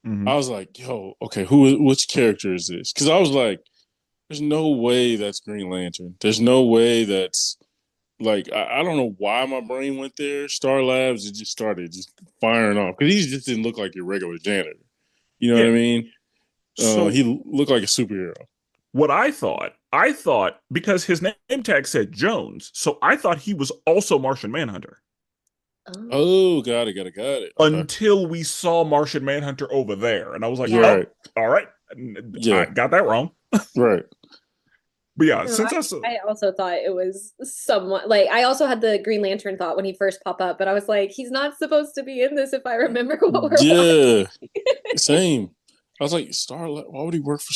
Hmm. I was like, "Yo, okay, which character is this?" Because I was like, "There's no way that's Green Lantern. There's no way that's like I don't know why my brain went there. Star Labs, it just started just firing off because he just didn't look like your regular janitor. You know what Yeah. I mean? So He looked like a superhero. what I thought because his name tag said Jones, so I thought he was also Martian Manhunter Oh, Oh, got it. Okay, until we saw Martian Manhunter over there, and I was like, yeah. oh, right, all right, I yeah, got that wrong. right. But yeah, No, since I saw, I also thought it was somewhat like I also had the Green Lantern thought when he first popped up, but I was like, he's not supposed to be in this if I remember what we're Yeah, watching. same. I was like, Starlight. Why would he work for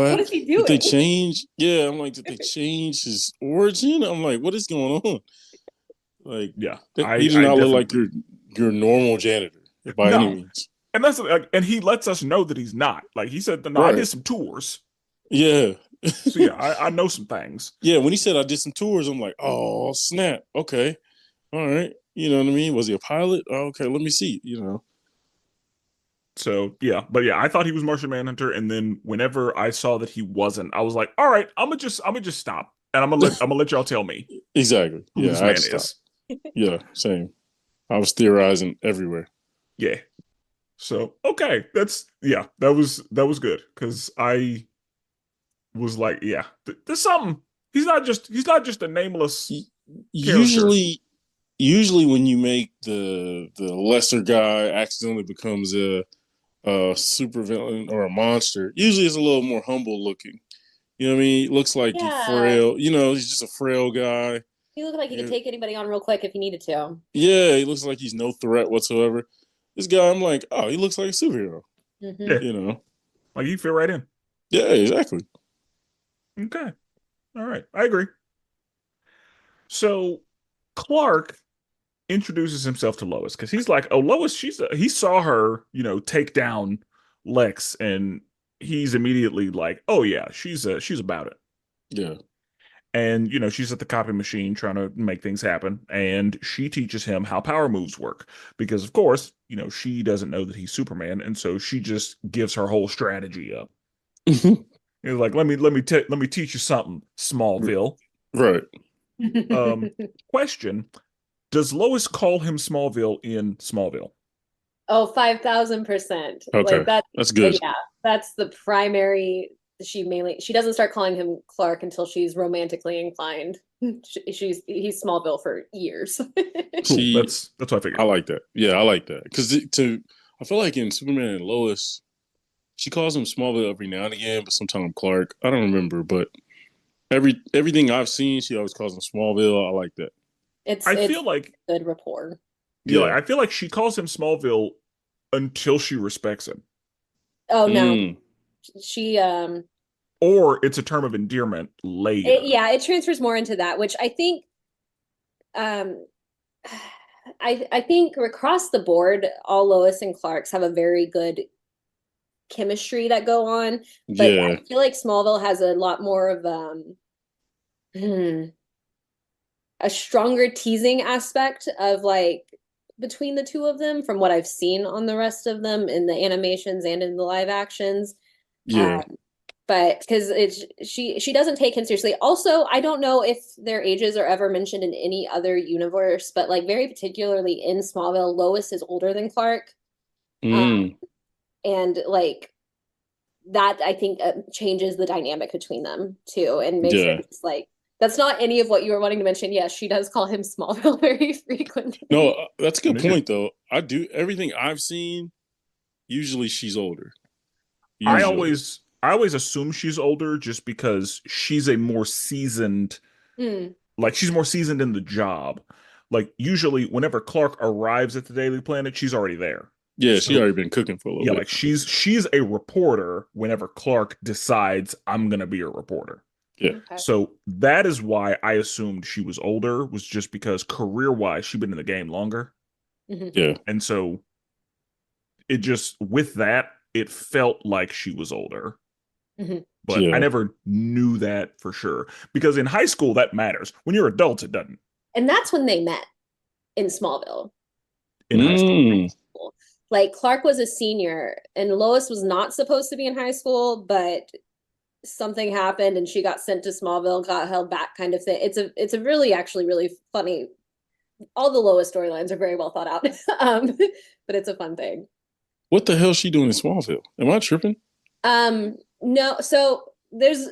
What Starlight? is he Did they doing? change? Yeah, I'm like, did they change his origin? I'm like, what is going on? Like, yeah, he does I not look like definitely your normal janitor by any no, means. and that's like, and he lets us know that he's not. Like he said, no, I did Right. some tours, Yeah. so yeah, I know some things. Yeah. When he said I did some tours, I'm like, oh snap. Okay. All right. You know what I mean? Was he a pilot? Oh, okay. Let me see. You know. So yeah, but yeah, I thought he was Martian Manhunter, and then whenever I saw that he wasn't, I was like, all right, I'm gonna just stop, and I'm gonna let y'all tell me Exactly. who Yeah. this I had man to stop. is. Yeah. Same. I was theorizing everywhere. Yeah. So okay, that's yeah, that was good because I was like, yeah, there's something. He's not just a nameless character. Usually, usually when you make the lesser guy accidentally becomes a super villain or a monster, usually it's a little more humble looking. You know what I mean? It looks like he's Yeah. frail. You know, he's just a frail guy. He looked like he could Yeah, take anybody on real quick if he needed to. yeah, he looks like he's no threat whatsoever. This guy, I'm like, oh, he looks like a superhero. Yeah, Hmm. You know? like you fit right in. Yeah, exactly. Okay, all right, I agree. So Clark introduces himself to Lois because he's like, "Oh, Lois, he saw her, take down Lex, and he's immediately like, oh yeah, she's about it." Yeah, And she's at the copy machine trying to make things happen, and she teaches him how power moves work because, of course, she doesn't know that he's Superman, and so she just gives her whole strategy up. It's like, let me teach you something, Smallville. right. Um, question: does Lois call him Smallville in Smallville? Oh, 5,000%. Okay, Like that, that's good. yeah, that's the primary. She doesn't start calling him Clark until she's romantically inclined. He's Smallville for years. Cool. See, That's what I I figured. like that. Yeah, I like that because I feel like in Superman and Lois, she calls him Smallville every now and again, but sometimes Clark. I don't remember, but everything I've seen, she always calls him Smallville. I like that. I It's feel like good rapport. Yeah. I feel like she calls him Smallville until she respects him, Oh no, Mm, she or it's a term of endearment later. yeah, it transfers more into that, which I think um I think across the board, all Lois and Clarks have a very good chemistry that go on, but yeah. I feel like Smallville has a lot more of hmm, a stronger teasing aspect of like between the two of them from what I've seen on the rest of them in the animations and in the live actions. Yeah. Um, but because it's she doesn't take him seriously. Also, I don't know if their ages are ever mentioned in any other universe, but like very particularly in Smallville, Lois is older than Clark, um, Mm, and like that I think changes the dynamic between them too, and makes it yeah. just like that's not any of what you were wanting to mention. Yes, she does call him Smallville very No, frequently. that's a And good it did. point though. I do everything I've seen. Usually she's older. I Usually. always I always assume she's older just because she's a more seasoned, Hmm. like she's more seasoned in the job. Like usually whenever Clark arrives at the Daily Planet, she's already there. Yeah, she So already been cooking for a little yeah, bit. like she's a reporter whenever Clark decides I'm gonna be a reporter. Yeah. Okay. So that is why I assumed she was older, was just because career-wise, she'd been in the game longer. Mhm. Yeah. And so it just, with that, it felt like she was older. Mhm. But I Yeah. never knew that for sure. Because in high school, that matters. When you're adults, it doesn't. And that's when they met in Smallville. In high school. Mm. Like Clark was a senior and Lois was not supposed to be in high school, but something happened and she got sent to Smallville, got held back kind of thing. It's a really actually really funny. All the Lois storylines are very well thought out. But it's a fun thing. What the hell is she doing in Smallville? Am I tripping? No, so there's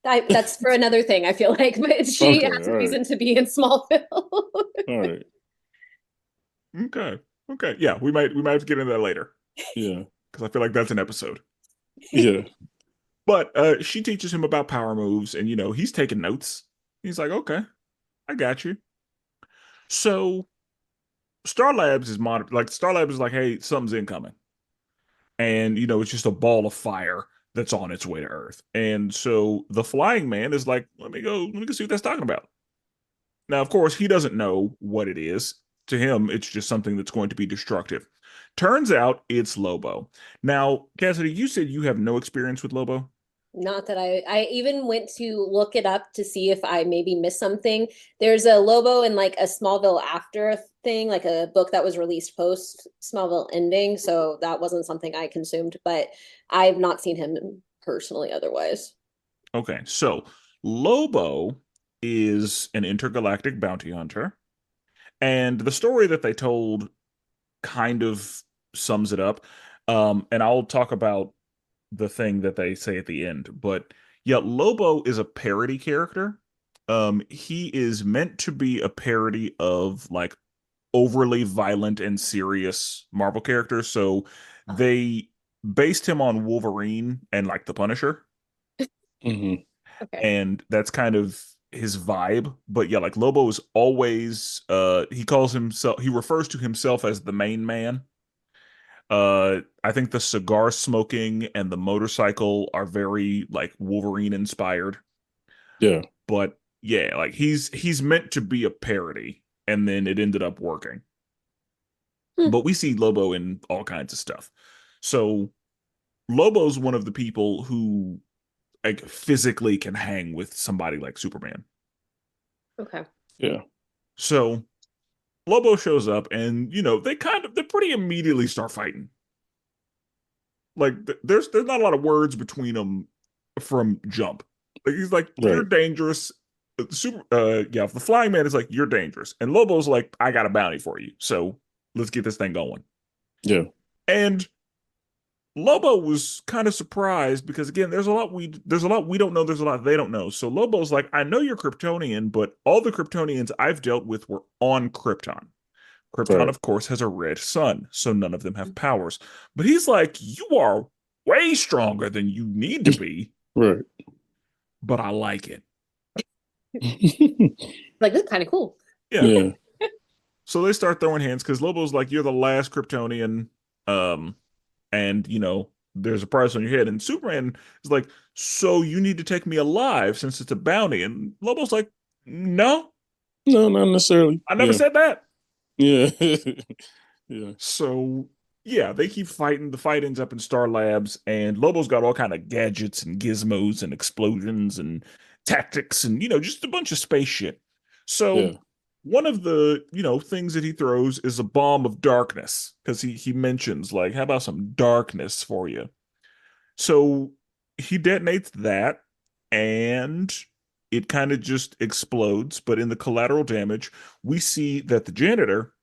that's for another thing, I feel like, but she Okay. has a All right. reason to be in Smallville. All right. Okay. Okay. Yeah, we might have to get into that later. Yeah. Because I feel like that's an episode. Yeah. But she teaches him about power moves, and he's taking notes. He's like, okay, I got you. So Star Labs is Star Labs is like, hey, something's incoming. And it's just a ball of fire that's on its way to Earth. And so the flying man is like, let me go see what that's talking about. Now, of course, he doesn't know what it is. To him, it's just something that's going to be destructive. Turns out it's Lobo. Now, Cassidy, you said you have no experience with Lobo. Not that I even went to look it up to see if I maybe missed something. There's a Lobo in like a Smallville after thing, like a book that was released post Smallville ending. So that wasn't something I consumed, but I've not seen him personally otherwise. Okay, so Lobo is an intergalactic bounty hunter. And the story that they told kind of sums it up. And I'll talk about the thing that they say at the end. But yeah, Lobo is a parody character. He is meant to be a parody of like overly violent and serious Marvel characters. So they based him on Wolverine and like the Punisher. Mm-hmm. Okay. And that's kind of his vibe. But yeah, like Lobo is always he refers to himself as the main man. I think the cigar smoking and the motorcycle are very like Wolverine inspired. Yeah. But yeah, like he's meant to be a parody, and then it ended up working. But we see Lobo in all kinds of stuff. So Lobo's one of the people who like physically can hang with somebody like Superman. Okay. Yeah. So Lobo shows up, and they pretty immediately start fighting. Like there's not a lot of words between them from jump. Like he's like, you're Right. dangerous. The flying man is like, you're dangerous, and Lobo's like, I got a bounty for you, so let's get this thing going. Yeah. And Lobo was kind of surprised because again, there's a lot we don't know, there's a lot they don't know. So Lobo's like, I know you're Kryptonian, but all the Kryptonians I've dealt with were on Krypton. Krypton, Right. of course, has a red sun, so none of them have powers. But he's like, you are way stronger than you need to be, Right. but I like it. Like, this is kind of cool. Yeah. Yeah. So they start throwing hands because Lobo's like, you're the last Kryptonian, and there's a price on your head. And Superman is like, so you need to take me alive since it's a bounty. And Lobo's like, no, No, not necessarily. I never said that. Yeah. Yeah. So yeah, they keep fighting. The fight ends up in Star Labs, and Lobo's got all kind of gadgets and gizmos and explosions and tactics and just a bunch of space shit. So Yeah. one of the things that he throws is a bomb of darkness because he mentions like, how about some darkness for you? So he detonates that, and it kind of just explodes. But in the collateral damage, we see that the janitor,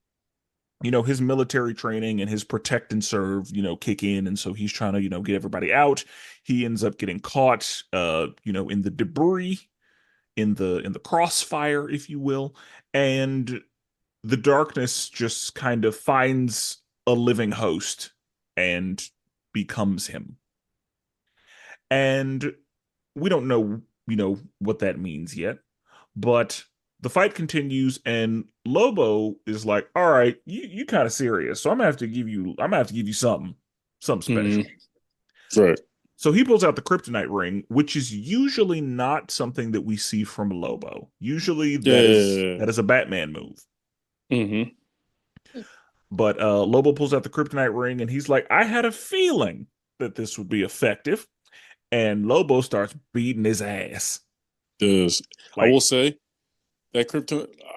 his military training and his protect and serve, kick in. And so he's trying to, get everybody out. He ends up getting caught, in the debris, in the crossfire, if you will. And the darkness just kind of finds a living host and becomes him. And we don't know, what that means yet, but the fight continues, and Lobo is like, all right, you kind of serious, so I'm gonna have to give you something special. Right. So he pulls out the kryptonite ring, which is usually not something that we see from Lobo. Usually Yeah. that is a Batman move. Mm-hmm. But Lobo pulls out the kryptonite ring and he's like, I had a feeling that this would be effective. And Lobo starts beating his ass. Does I Like, will say that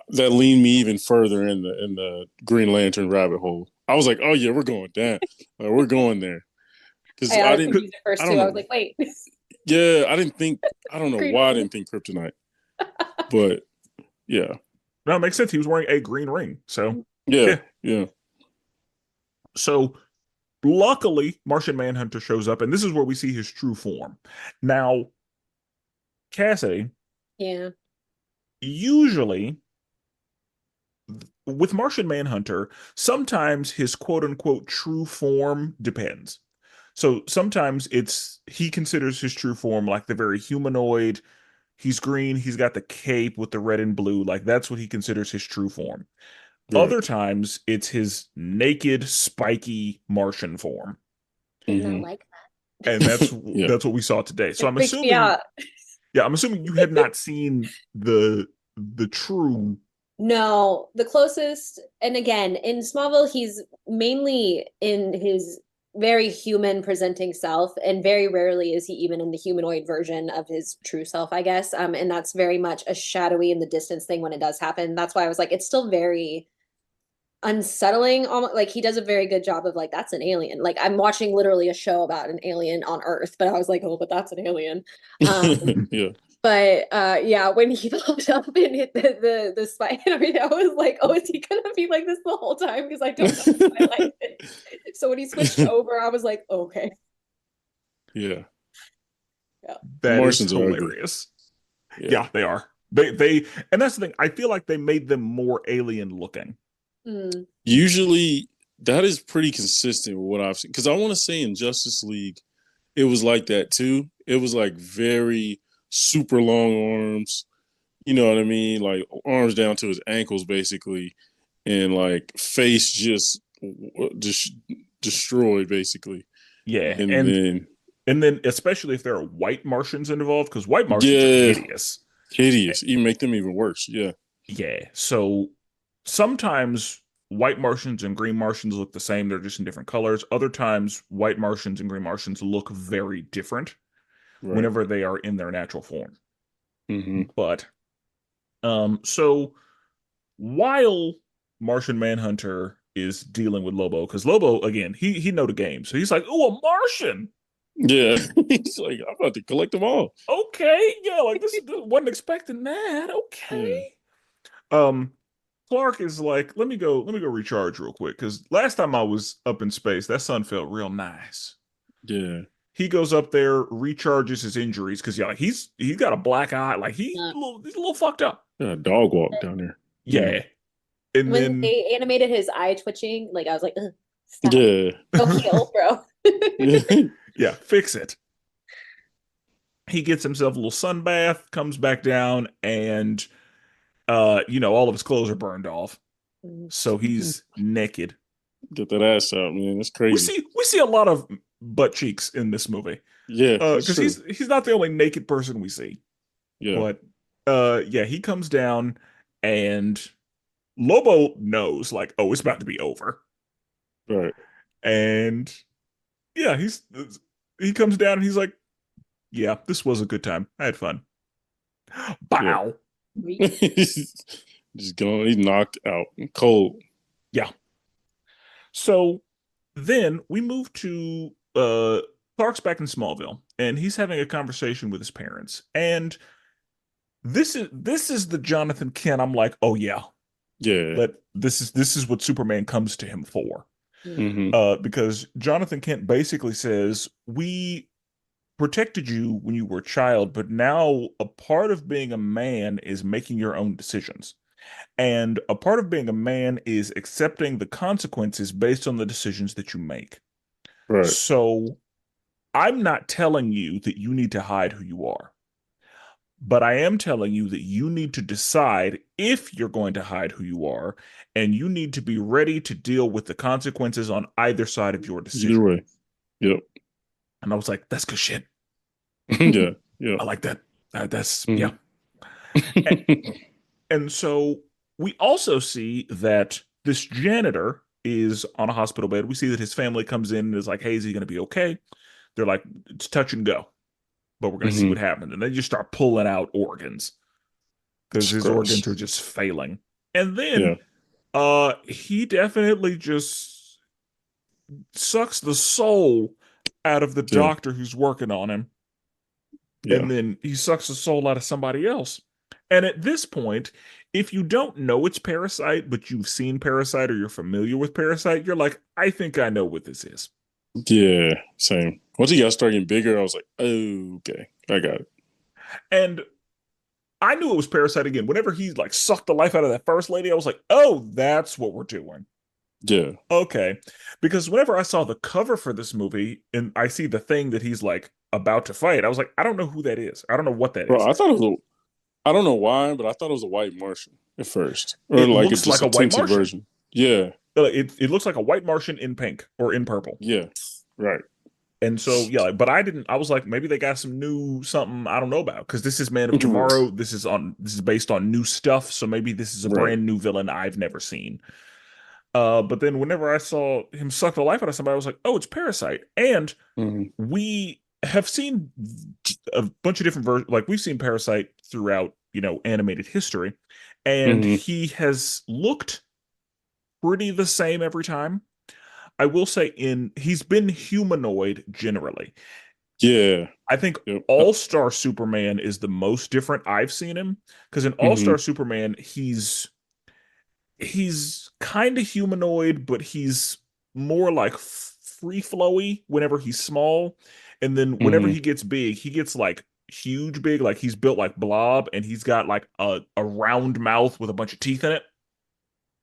that leaned me even further in the Green Lantern rabbit hole. I was like, oh yeah, we're going down. We're going there. Because I was confused at first I too. don't I know. was like, wait. Yeah, I don't know Green why I ring. didn't think kryptonite. But yeah. no, it makes sense. He was wearing a green ring. So, Yeah. yeah. Yeah. So, luckily, Martian Manhunter shows up, and this is where we see his true form. Now, Cassidy, Yeah. usually with Martian Manhunter, sometimes his quote unquote true form depends. So sometimes he considers his true form like the very humanoid. He's green, he's got the cape with the red and blue, like that's what he considers his true form. Right. Other times it's his naked, spiky Martian form. Did not like that. And that's Yeah. that's what we saw today. So It freaks me out. I'm assuming you had not seen the true. No, the closest, and again, in Smallville, he's mainly in his very human presenting self, and very rarely is he even in the humanoid version of his true self, I guess. And that's very much a shadowy in the distance thing when it does happen. That's why I was like, it's still very unsettling. Almost like he does a very good job of like, that's an alien. Like I'm watching literally a show about an alien on Earth, but I was like, oh, but that's an alien. Yeah. But yeah, when he popped up and hit the spike and everything, I was like, oh, is he gonna be like this the whole time? Because I don't know if I like it. So when he switched over, I was like, okay. Yeah. Yeah. That is Martians are ugly. hilarious. Yeah, they are. They and that's the thing. I feel like they made them more alien looking. Usually that is pretty consistent with what I've seen. Because I want to say in Justice League, it was like that too. It was like very super long arms. You know what I mean? Like arms down to his ankles, basically, and like face just destroyed, basically. Yeah, And then especially if there are white Martians involved, because white Martians are hideous. Even make them even worse. Yeah. Yeah. So sometimes white Martians and green Martians look the same. They're just in different colors. Other times, white Martians and green Martians look very different whenever they are in their natural form. Mm-hmm. But so while Martian Manhunter is dealing with Lobo, because Lobo, again, he know the game. So he's like, oh, a Martian. Yeah. He's like, I'm about to collect them all. Okay. Yeah, like this wasn't expecting that. Okay. Yeah. Clark is like, let me go recharge real quick. Because last time I was up in space, that sun felt real nice. Yeah. He goes up there, recharges his injuries, because yeah, like he's got a black eye, like he's a little fucked up. Yeah, dog walk down there. Yeah. And when then they animated his eye twitching, like I was like, stop. Yeah. Go heal, bro. Yeah, fix it. He gets himself a little sun bath, comes back down, and all of his clothes are burned off. So he's naked. Get that ass out, man. That's crazy. We see a lot of butt cheeks in this movie. Yeah. Because he's not the only naked person we see. Yeah. But yeah, he comes down and Lobo knows, like, oh, it's about to be over. Right. And yeah, he comes down and he's like, yeah, this was a good time. I had fun. Bow. Yeah. Just going, he's knocked out cold. Yeah. So then we move to Clark's back in Smallville, and he's having a conversation with his parents. And this is the Jonathan Kent. I'm like, oh yeah. But this is what Superman comes to him for. Mm-hmm. Because Jonathan Kent basically says, we protected you when you were a child, but now a part of being a man is making your own decisions. And a part of being a man is accepting the consequences based on the decisions that you make. Right. So I'm not telling you that you need to hide who you are, but I am telling you that you need to decide if you're going to hide who you are, and you need to be ready to deal with the consequences on either side of your decision. Either way. Yep. And I was like, that's good shit. Yeah. Yeah. I like that. Yeah. Mhm. And so we also see that this janitor is on a hospital bed. We see that his family comes in and is like, hey, is he going to be okay? They're like, it's touch and go, but we're going to see what Mhm. happens. And they just start pulling out organs because It's his gross. organs are just failing. And Yeah. then he definitely just sucks the soul out of the Yeah. doctor who's working on him. Yeah. And then he sucks the soul out of somebody else. And at this point, if you don't know it's Parasite, but you've seen Parasite or you're familiar with Parasite, you're like, I think I know what this is. Yeah. Same. Once he got started getting bigger, I was like, oh, okay, I got it. And I knew it was Parasite again. Whenever he like sucked the life out of that first lady, I was like, oh, that's what we're doing. Yeah. Okay. Because whenever I saw the cover for this movie and I see the thing that he's like about to fight, I was like, I don't know who that is. I don't know what that Bro, is. I thought it was I don't know why, but I thought it was a white Martian at first, or It like looks just like a a white tinted Martian. version. Yeah. It looks like a white Martian in pink or in purple. Yeah. Right. And so yeah, but I was like, maybe they got some new something I don't know about because this is Man of Tomorrow. This is based on new stuff, so maybe this is a Right. brand new villain I've never seen. But then whenever I saw him suck the life out of somebody, I was like, oh, it's Parasite. And Mhm. we have seen a bunch of different versions. Like we've seen Parasite throughout, animated history, and Mhm. he has looked pretty the same every time. I will say he's been humanoid generally. Yeah. I think Yep. All-Star Superman is the most different I've seen him because in All-Star Mhm. Superman he's kind of humanoid, but he's more like free flowy whenever he's small, and then whenever Mhm. he gets big, he gets like huge big, like he's built like Blob, and he's got like a round mouth with a bunch of teeth in it,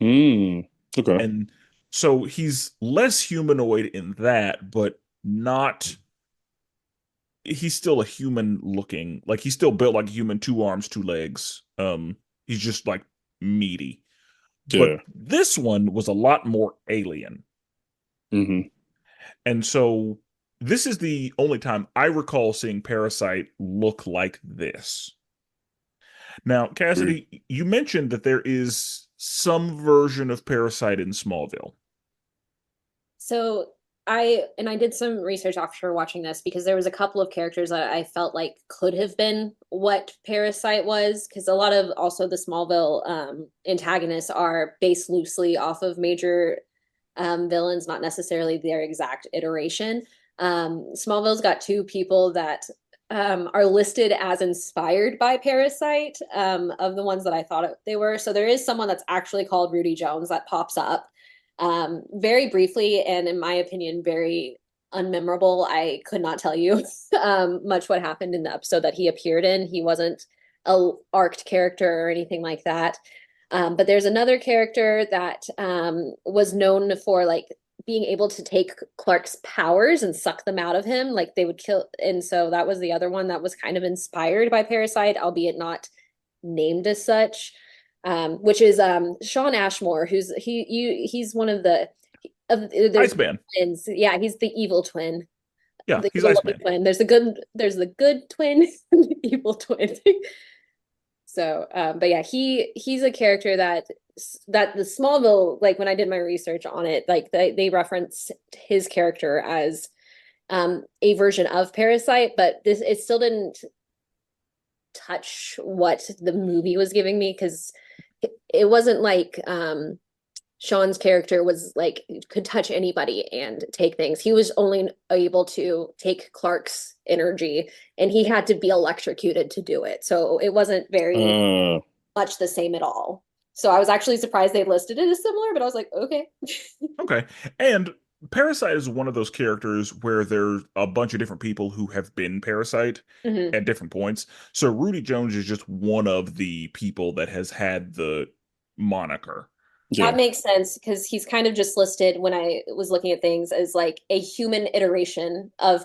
Mm. Okay. and so he's less humanoid in that, but not. He's still a human looking, like he's still built like a human, two arms, two legs. He's just like meaty. But Yeah. this one was a lot more alien. Mhm. And so this is the only time I recall seeing Parasite look like this. Now, Agree. Cassidy, you mentioned that there is some version of Parasite in Smallville. So I did some research after watching this because there was a couple of characters that I felt like could have been what Parasite was, because a lot of also the Smallville antagonists are based loosely off of major villains, not necessarily their exact iteration. Smallville's got two people that are listed as inspired by Parasite, of the ones that I thought they were. So there is someone that's actually called Rudy Jones that pops up very briefly, and in my opinion, very unmemorable. I could not tell you much what happened in the episode that he appeared in. He wasn't a arced character or anything like that. But there's another character that was known for like being able to take Clark's powers and suck them out of him. Like they would kill. And so that was the other one that was kind of inspired by Parasite, albeit not named as such. Which is Sean Ashmore, he's one of there's Iceman. twins. Yeah, he's the evil twin, Yeah, the he's evil looking Iceman. twin. There's the good twin and the evil twin. So, but yeah, he's a character that the Smallville, like when I did my research on it, like they referenced his character as a version of Parasite, but this it still didn't touch what the movie was giving me because it wasn't like Sean's character was like could touch anybody and take things. He was only able to take Clark's energy and he had to be electrocuted to do it. So it wasn't very Uh. much the same at all. So I was actually surprised they listed it as similar, but I was like, okay. Okay. And Parasite is one of those characters where there's a bunch of different people who have been Parasite Mhm. at different points. So Rudy Jones is just one of the people that has had the moniker. That Yeah. makes sense because he's kind of just listed when I was looking at things as like a human iteration of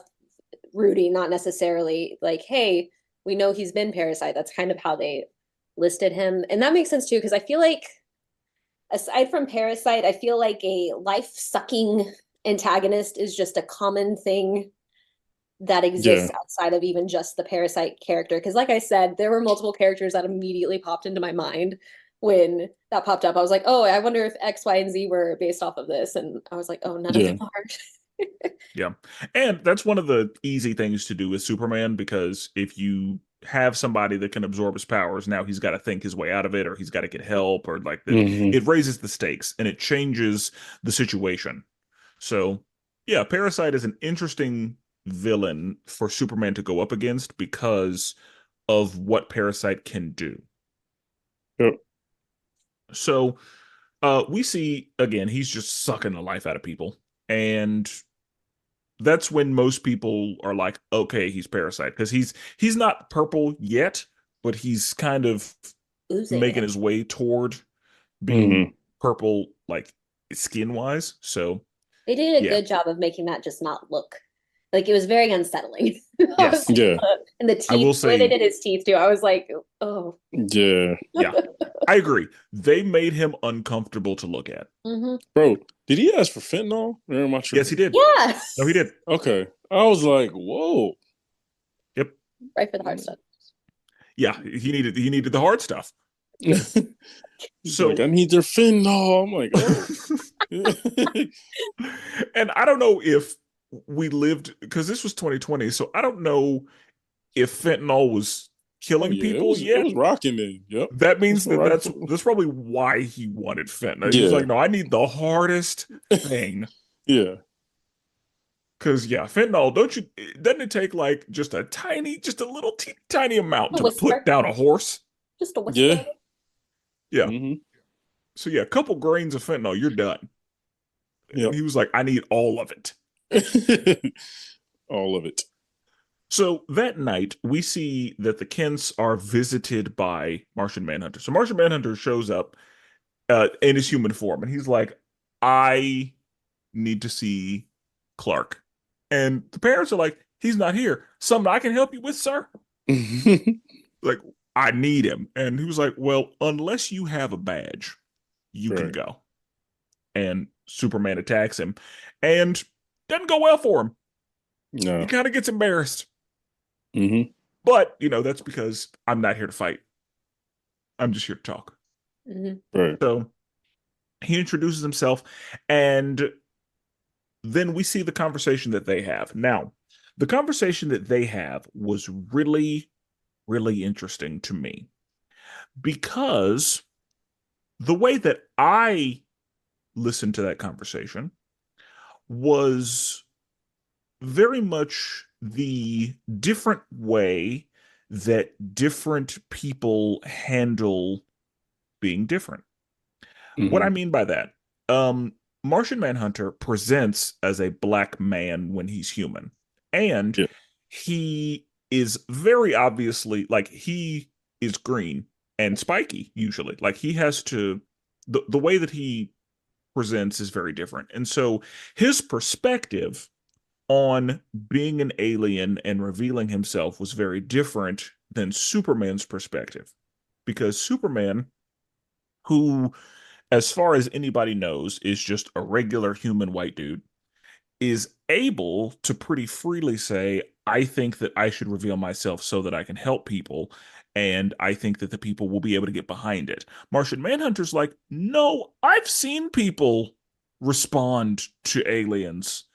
Rudy, not necessarily like, hey, we know he's been Parasite. That's kind of how they listed him. And that makes sense too, because I feel like aside from Parasite, I feel like a life-sucking antagonist is just a common thing that Yeah. exists outside of even just the Parasite character. Because, like I said, there were multiple characters that immediately popped into my mind when that popped up. I was like, oh, I wonder if X, Y, and Z were based off of this. And I was like, oh, none of Yeah. them are. Yeah. And that's one of the easy things to do with Superman, because if you have somebody that can absorb his powers, now he's got to think his way out of it, or he's got to get help, or like that. Hmm. It raises the stakes and it changes the situation. So, yeah, Parasite is an interesting villain for Superman to go up against because of what Parasite can do. Yep. So, we see again, he's just sucking the life out of people. And that's when most people are like, okay, he's Parasite, because he's not purple yet, but he's kind of Oozing making it. his way toward being Hmm. purple, like skin wise. So They did a yeah, good job of making that just not look like it was very unsettling. yes, Yeah. And the I will teeth, the way they say, did his teeth too, I was like, oh. Yeah. yeah, I agree. They made him uncomfortable to look at. Hmm. Bro, did he ask for fentanyl? Or am I Yes, he tripping? did. Yeah. No, he did. Okay. I was like, whoa. Yep. Right for the hard stuff. Yeah, he needed the hard stuff. He's like, So I need their fentanyl. I'm like, oh. and I don't know if we lived, because this was 2020, so I don't know if fentanyl was Oh killing yeah, people it yet. was rocking then. Yep. That That's means what that rock. that's probably why he wanted fentanyl. He was Yeah. like, no, I need the hardest thing. Yeah. Because yeah, fentanyl, doesn't it take like just a little tiny amount A to put whisper. down a horse? Just a Yeah. whisper. Yeah. Hmm. So yeah, a couple grains of fentanyl, you're done. And Yep. he was like, I need all of it. All of it. So that night, we see that the Kents are visited by Martian Manhunter. So Martian Manhunter shows up in his human form, and he's like, I need to see Clark. And the parents are like, he's not here. Something I can help you with, sir? Like, I need him. And he was like, well, unless you have a badge, you can Right. go. And Superman attacks him and doesn't go well for him. He No. kind of gets embarrassed. Hmm. But, that's because I'm not here to fight. I'm just here to talk. Hmm. Right. So he introduces himself, and then we see the conversation that they have. Now, the conversation that they have was really, really interesting to me, because the way that I listened to that conversation was very much the different way that different people handle being different. What I Hmm. mean by that, um, Martian Manhunter presents as a black man when he's human, and Yeah. he is very obviously, like, he is green and spiky usually. Like, he has to, the way that he presents is very different, and so his perspective on being an alien and revealing himself was very different than Superman's perspective, because Superman, who, as far as anybody knows, is just a regular human white dude, is able to pretty freely say, I think that I should reveal myself so that I can help people, and I think that the people will be able to get behind it. Martian Manhunter's like, no, I've seen people respond to aliens,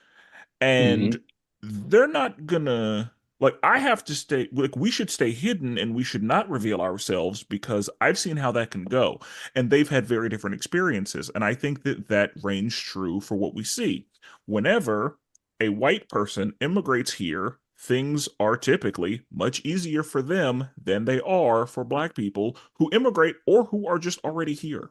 and Hmm. they're not gonna, like, I have to stay, like, we should stay hidden and we should not reveal ourselves, because I've seen how that can go, and they've had very different experiences, and I think that that reigns true for what we see. Whenever a white person immigrates here, things are typically much easier for them than they are for black people who immigrate or who are just already here.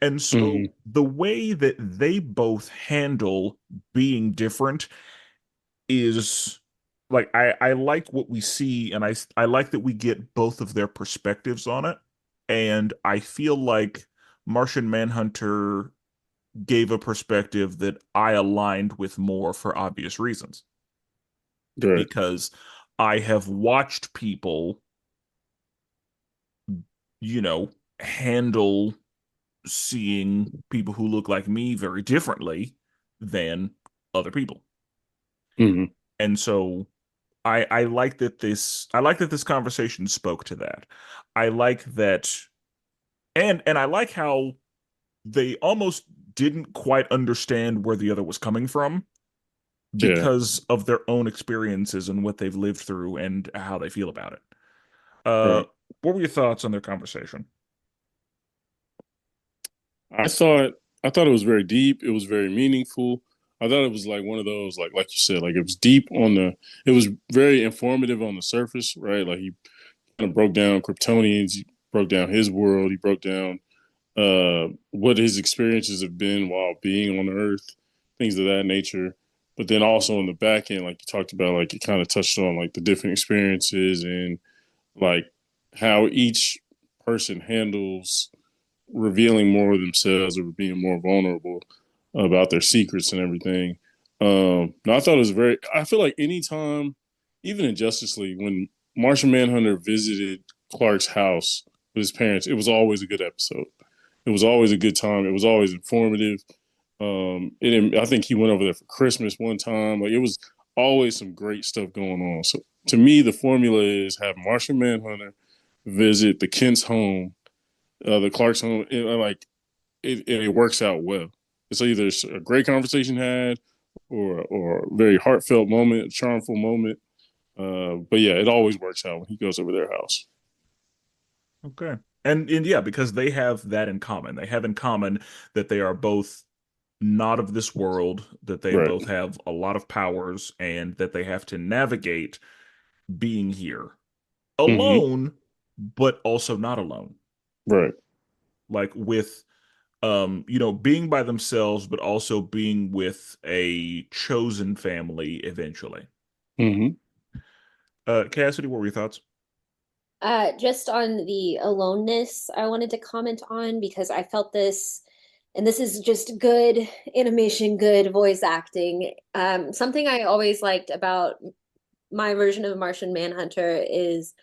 And so Hmm. the way that they both handle being different is, like, I like what we see, and I like that we get both of their perspectives on it. And I feel like Martian Manhunter gave a perspective that I aligned with more for obvious reasons, Right. because I have watched people, handle seeing people who look like me very differently than other people. Hmm. And so I like that this conversation spoke to that. I like that, and I like how they almost didn't quite understand where the other was coming from Yeah. because of their own experiences and what they've lived through and how they feel about it. Uh, Right. what were your thoughts on their conversation? I thought I thought it was very deep. It was very meaningful. I thought it was like one of those like you said, like it was deep on the it was very informative on the surface, right? Like he kind of broke down Kryptonians, he broke down his world, he broke down what his experiences have been while being on Earth, things of that nature. But then also in the back end, like you talked about, like you kind of touched on like the different experiences and like how each person handles revealing more of themselves or being more vulnerable about their secrets and everything. No, I thought it was very. I feel like anytime, even in Justice League, when Martian Manhunter visited Clark's house with his parents, it was always a good episode. It was always a good time. It was always informative. I think he went over there for Christmas one time. Like it was always some great stuff going on. So to me, the formula is have Martian Manhunter visit the Kent's home, the Clark's home. It works out well. It's either a great conversation had, or a very heartfelt moment, a charmful moment. But yeah, it always works out when he goes over their house. Okay. And yeah, because they have that in common. They have in common that they are both not of this world, that they Right. both have a lot of powers, and that they have to navigate being here Mm-hmm. alone, but also not alone. Right. Like with being by themselves, but also being with a chosen family eventually. Mm-hmm. Cassidy, what were your thoughts? Just on the aloneness, I wanted to comment on because I felt this, and this is just good animation, good voice acting. Something I always liked about my version of Martian Manhunter is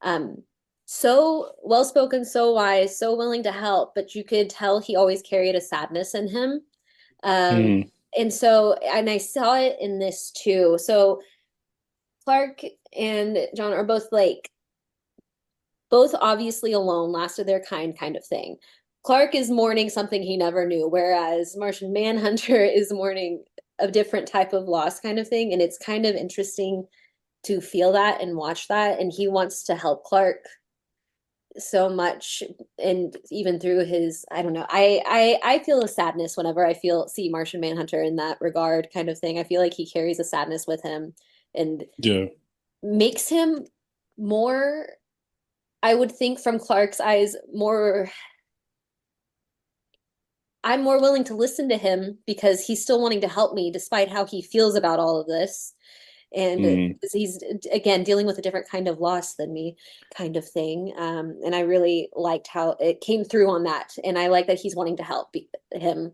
um, so well spoken, so wise, so willing to help, but you could tell he always carried a sadness in him. Um, Mm-hmm. and I saw it in this too. So Clark and John are both obviously alone, last of their kind of thing. Clark is mourning something he never knew, whereas Martian Manhunter is mourning a different type of loss kind of thing. And it's kind of interesting to feel that and watch that. And he wants to help Clark so much, and even through his, I don't know, I feel a sadness whenever I see Martian Manhunter in that regard kind of thing. I feel like he carries a sadness with him and Yeah. makes him more, I would think from Clark's eyes, more, I'm more willing to listen to him because he's still wanting to help me despite how he feels about all of this. And Mm-hmm. he's again dealing with a different kind of loss than me, kind of thing. And I really liked how it came through on that. And I like that he's wanting to help him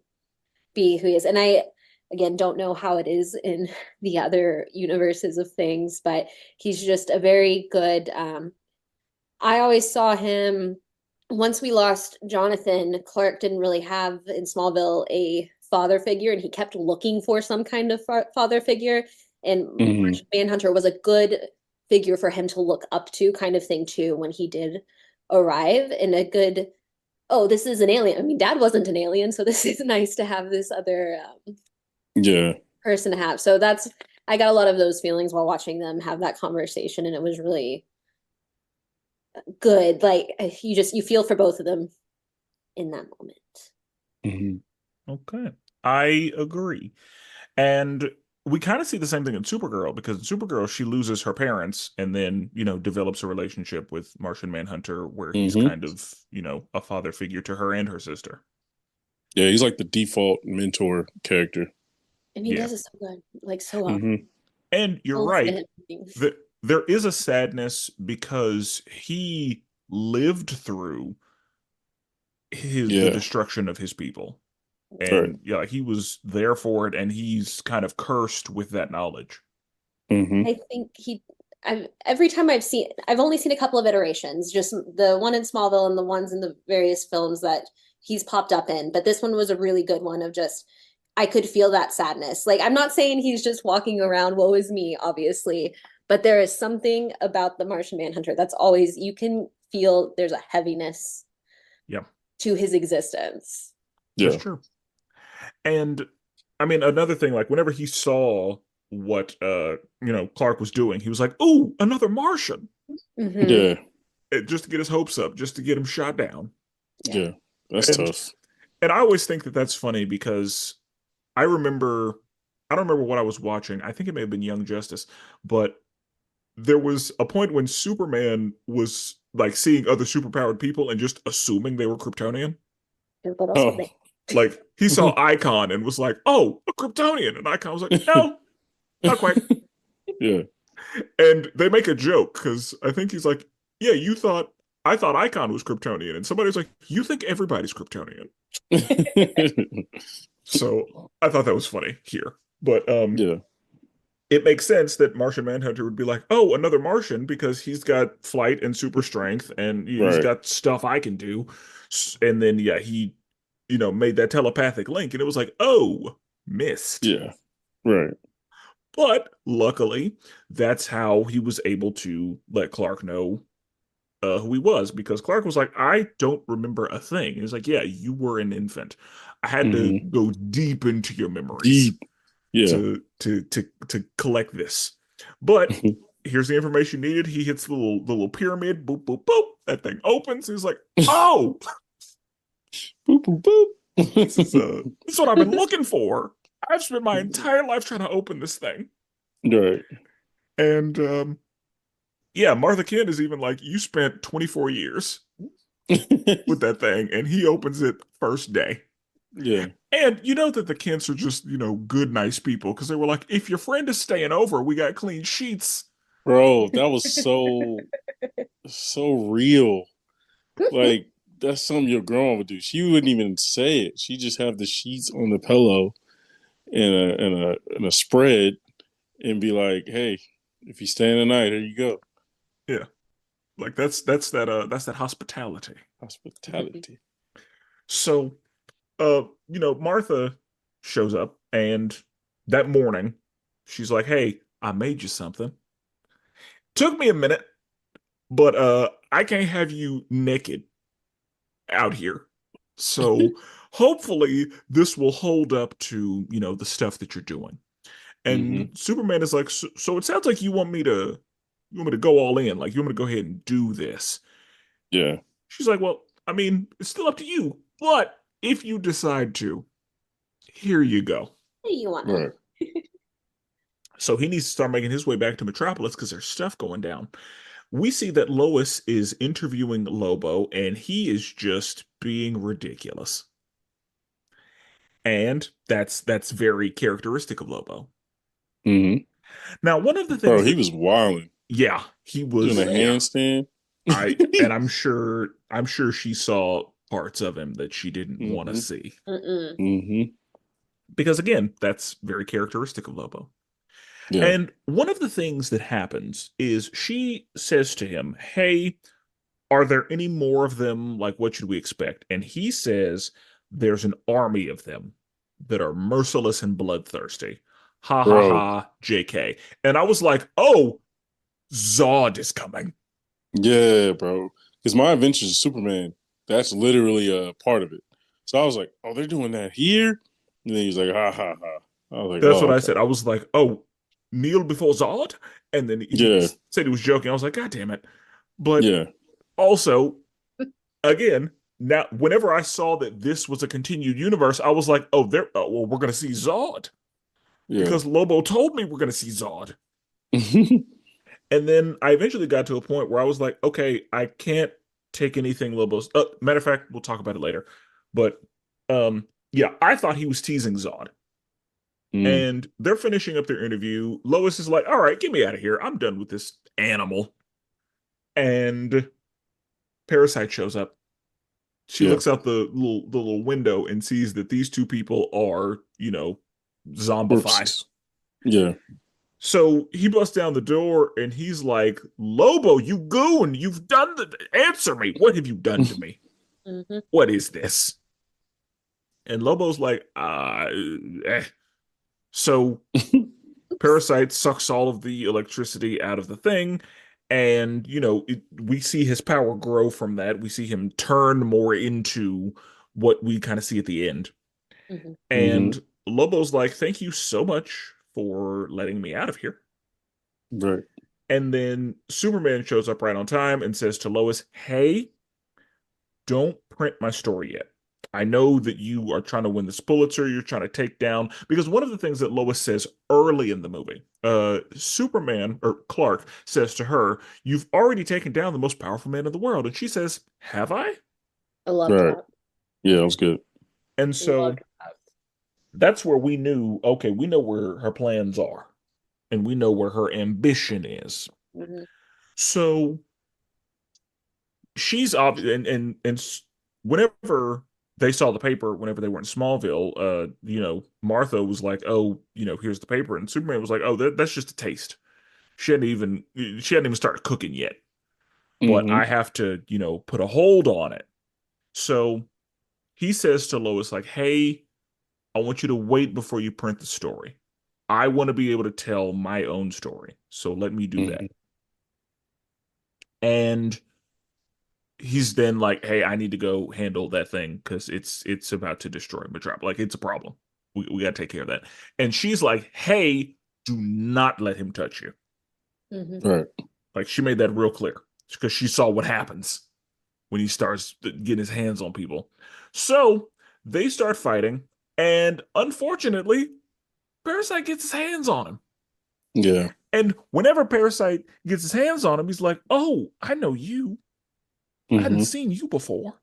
be who he is. And I, again, don't know how it is in the other universes of things, but he's just a very good, I always saw him once we lost Jonathan. Clark didn't really have in Smallville a father figure, and he kept looking for some kind of father figure. And Mm-hmm. Martian Manhunter was a good figure for him to look up to, kind of thing, too, when he did arrive. And a good, oh, this is an alien. I mean, Dad wasn't an alien, so this is nice to have this other Yeah. person to have. So I got a lot of those feelings while watching them have that conversation, and it was really good. Like you feel for both of them in that moment. Mm-hmm. Okay. I agree. And we kind of see the same thing in Supergirl because in Supergirl, she loses her parents and then, develops a relationship with Martian Manhunter where he's Mm-hmm. kind of, a father figure to her and her sister. Yeah, he's like the default mentor character. And he Yeah. does it so good, like so well. Mm-hmm. And you're I'll listen to right. him. There is a sadness because he lived through the Yeah. destruction of his people. Right. And yeah, like, he was there for it and he's kind of cursed with that knowledge. Mm-hmm. I think every time I've only seen a couple of iterations, just the one in Smallville and the ones in the various films that he's popped up in. But this one was a really good one of just, I could feel that sadness. Like, I'm not saying he's just walking around, woe is me, obviously, But there is something about the Martian Manhunter that's always, you can feel there's a heaviness Yeah, to his existence. that's Yeah. true. And I mean, another thing, like whenever he saw what Clark was doing, he was like, "Ooh, another Martian!" Mhm. Yeah. Just to get his hopes up, just to get him shot down. Yeah. Yeah. That's And tough. and I always think that that's funny because I remember, I don't remember what I was watching. I think it may have been Young Justice, but there was a point when Superman was like seeing other superpowered people and just assuming they were Kryptonian. But also Oh. they Like he saw Icon and was like, "Oh, a Kryptonian," and Icon was like, "No, not quite." Yeah. And they make a joke because I think he's like, "Yeah, I thought Icon was Kryptonian," and somebody's like, "You think everybody's Kryptonian?" So I thought that was funny here, but Yeah. it makes sense that Martian Manhunter would be like, "Oh, another Martian," because he's got flight and super strength, and he's Right. got stuff I can do. And then yeah, he made that telepathic link, and it was like, "Oh, missed." Yeah. Right. But luckily, that's how he was able to let Clark know who he was, because Clark was like, "I don't remember a thing." He was like, "Yeah, you were an infant. I had to Mm-hmm. go deep into your memories Deep. Yeah. to collect this." But here's the information needed. He hits the little pyramid, boop, boop, boop. That thing opens. He's like, "Oh, Boop, boop, boop. this is what I've been looking for. I've spent my entire life trying to open this thing." Right. And yeah, Martha Kent is even like, "You spent 24 years with that thing," and he opens it first day. Yeah. And you know that the Kents are just, good, nice people, because they were like, "If your friend is staying over, we got clean sheets." Bro, that was so real. Like that's something your grandma would do. She wouldn't even say it. She just have the sheets on the pillow and a spread and be like, "Hey, if you stay in the night, here you go." Yeah. Like that's that hospitality. Hospitality. So Martha shows up, and that morning she's like, "Hey, I made you something. Took me a minute, but I can't have you naked out here. So hopefully this will hold up to, the stuff that you're doing." Mm-hmm. And Superman is like, "So it sounds like you want me to go all in, like you want me to go ahead and do this." Yeah. She's like, "Well, I mean, it's still up to you, but if you decide to, here you go." you wanna. Right. So he needs to start making his way back to Metropolis because there's stuff going down. We see that Lois is interviewing Lobo, and he is just being ridiculous. And that's very characteristic of Lobo. Mm-hmm. Now, one of the Bro, things he that, was wilding. yeah, he Doing a was, yeah, handstand. I'm sure she saw parts of him that she didn't want to Mm-hmm. see, Mm-mm. Mm-hmm. because again, that's very characteristic of Lobo. Yeah. And one of the things that happens is she says to him, "Hey, are there any more of them? Like, what should we expect?" And he says, "There's an army of them that are merciless and bloodthirsty." Ha ha Bro. ha, JK. And I was like, "Oh, Zod is coming." Yeah, bro. Because my Adventures of Superman, that's literally a part of it. So I was like, oh, they're doing that here? And then he was like, ha ha ha. I was like, That's oh, what I okay. said. I was like, "Oh, kneel before Zod?" And then he Yeah. said he was joking. I was like, "God damn it." But Yeah. also, again, now whenever I saw that this was a continued universe, I was like, well, we're gonna see Zod, Yeah. because Lobo told me we're gonna see Zod. And then I eventually got to a point where I was like, "Okay, I can't take anything Lobo's." Matter of fact, we'll talk about it later. But yeah, I thought he was teasing Zod. Mm. And they're finishing up their interview. Lois is like, "All right, get me out of here. I'm done with this animal." And Parasite shows up. She Yeah. looks out the little window and sees that these two people are, zombified. Corpses. Yeah. So he busts down the door and he's like, "Lobo, you goon, answer me. What have you done to me? Mm-hmm. What is this?" And Lobo's like, eh. So Parasite sucks all of the electricity out of the thing, and we see his power grow from that. We see him turn more into what we kind of see at the end. Mhm. Mm-hmm. And Lobo's like, "Thank you so much for letting me out of here." Right. And then Superman shows up right on time and says to Lois, "Hey, don't print my story yet. I know that you are trying to win this Pulitzer. You're trying to take down," because one of the things that Lois says early in the movie, Superman or Clark says to her, "You've already taken down the most powerful man in the world." And she says, "Have I?" I love Right. that. Yeah, that was good. And so Loved that. that's where we knew, okay, we know where her plans are and we know where her ambition is. Mhm. So she's obvious, and whenever they saw the paper, whenever they were in Smallville, Martha was like, "Oh, here's the paper," and Superman was like, "Oh, that's just a taste. She hadn't even started cooking yet, but Mm-hmm. I have to, put a hold on it." So he says to Lois, like, "Hey, I want you to wait before you print the story. I want to be able to tell my own story, so let me do Mm-hmm. that." And he's then like, "Hey, I need to go handle that thing because it's about to destroy Metropolis. Like, it's a problem. We got to take care of that." And she's like, "Hey, do not let him touch you." Mhm. Right. Like, she made that real clear because she saw what happens when he starts getting his hands on people. So they start fighting, and unfortunately, Parasite gets his hands on him. Yeah. And whenever Parasite gets his hands on him, he's like, "Oh, I know you. I hadn't Mm-hmm. seen you before."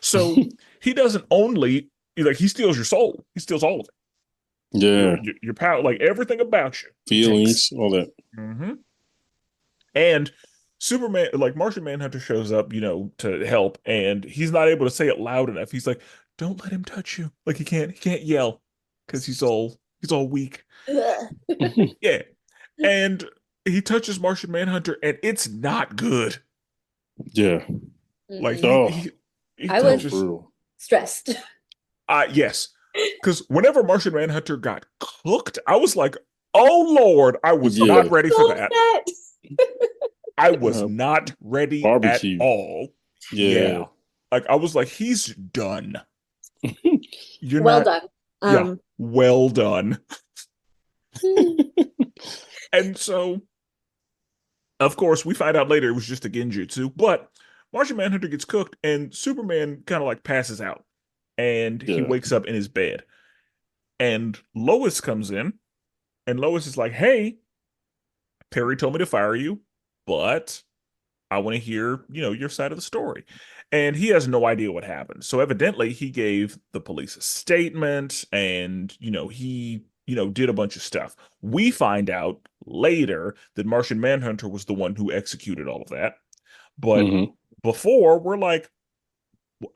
So he doesn't only he steals your soul. He steals all of it. Your Yeah. your power, like everything about you, he takes. Feelings, all that. hmm And Superman, like Martian Manhunter, shows up, to help, and he's not able to say it loud enough. He's like, "Don't let him touch you." Like he can't yell because he's all weak. Ugh. Yeah, and he touches Martian Manhunter, and it's not good. Yeah. Like Mm-mm. he Oh, he he I that was was touches. brutal. stressed. Yes, because whenever Martian Manhunter got cooked, I was like, "Oh Lord," I was Yeah. not ready for So that. upset. I was Uh, not ready at barbecue. all. Yeah. Yeah, like I was like, "He's done. You're Well not." done. Yeah, well done. Hmm. And so, of course, we find out later it was just a genjutsu, but Martian Manhunter gets cooked, and Superman kind of like passes out, and he Yeah. wakes up in his bed, and Lois comes in, and Lois is like, "Hey, Perry told me to fire you, but I want to hear, your side of the story." And he has no idea what happened. So evidently he gave the police a statement and, he, did a bunch of stuff. We find out later that Martian Manhunter was the one who executed all of that. But Mm-hmm. before we're like, What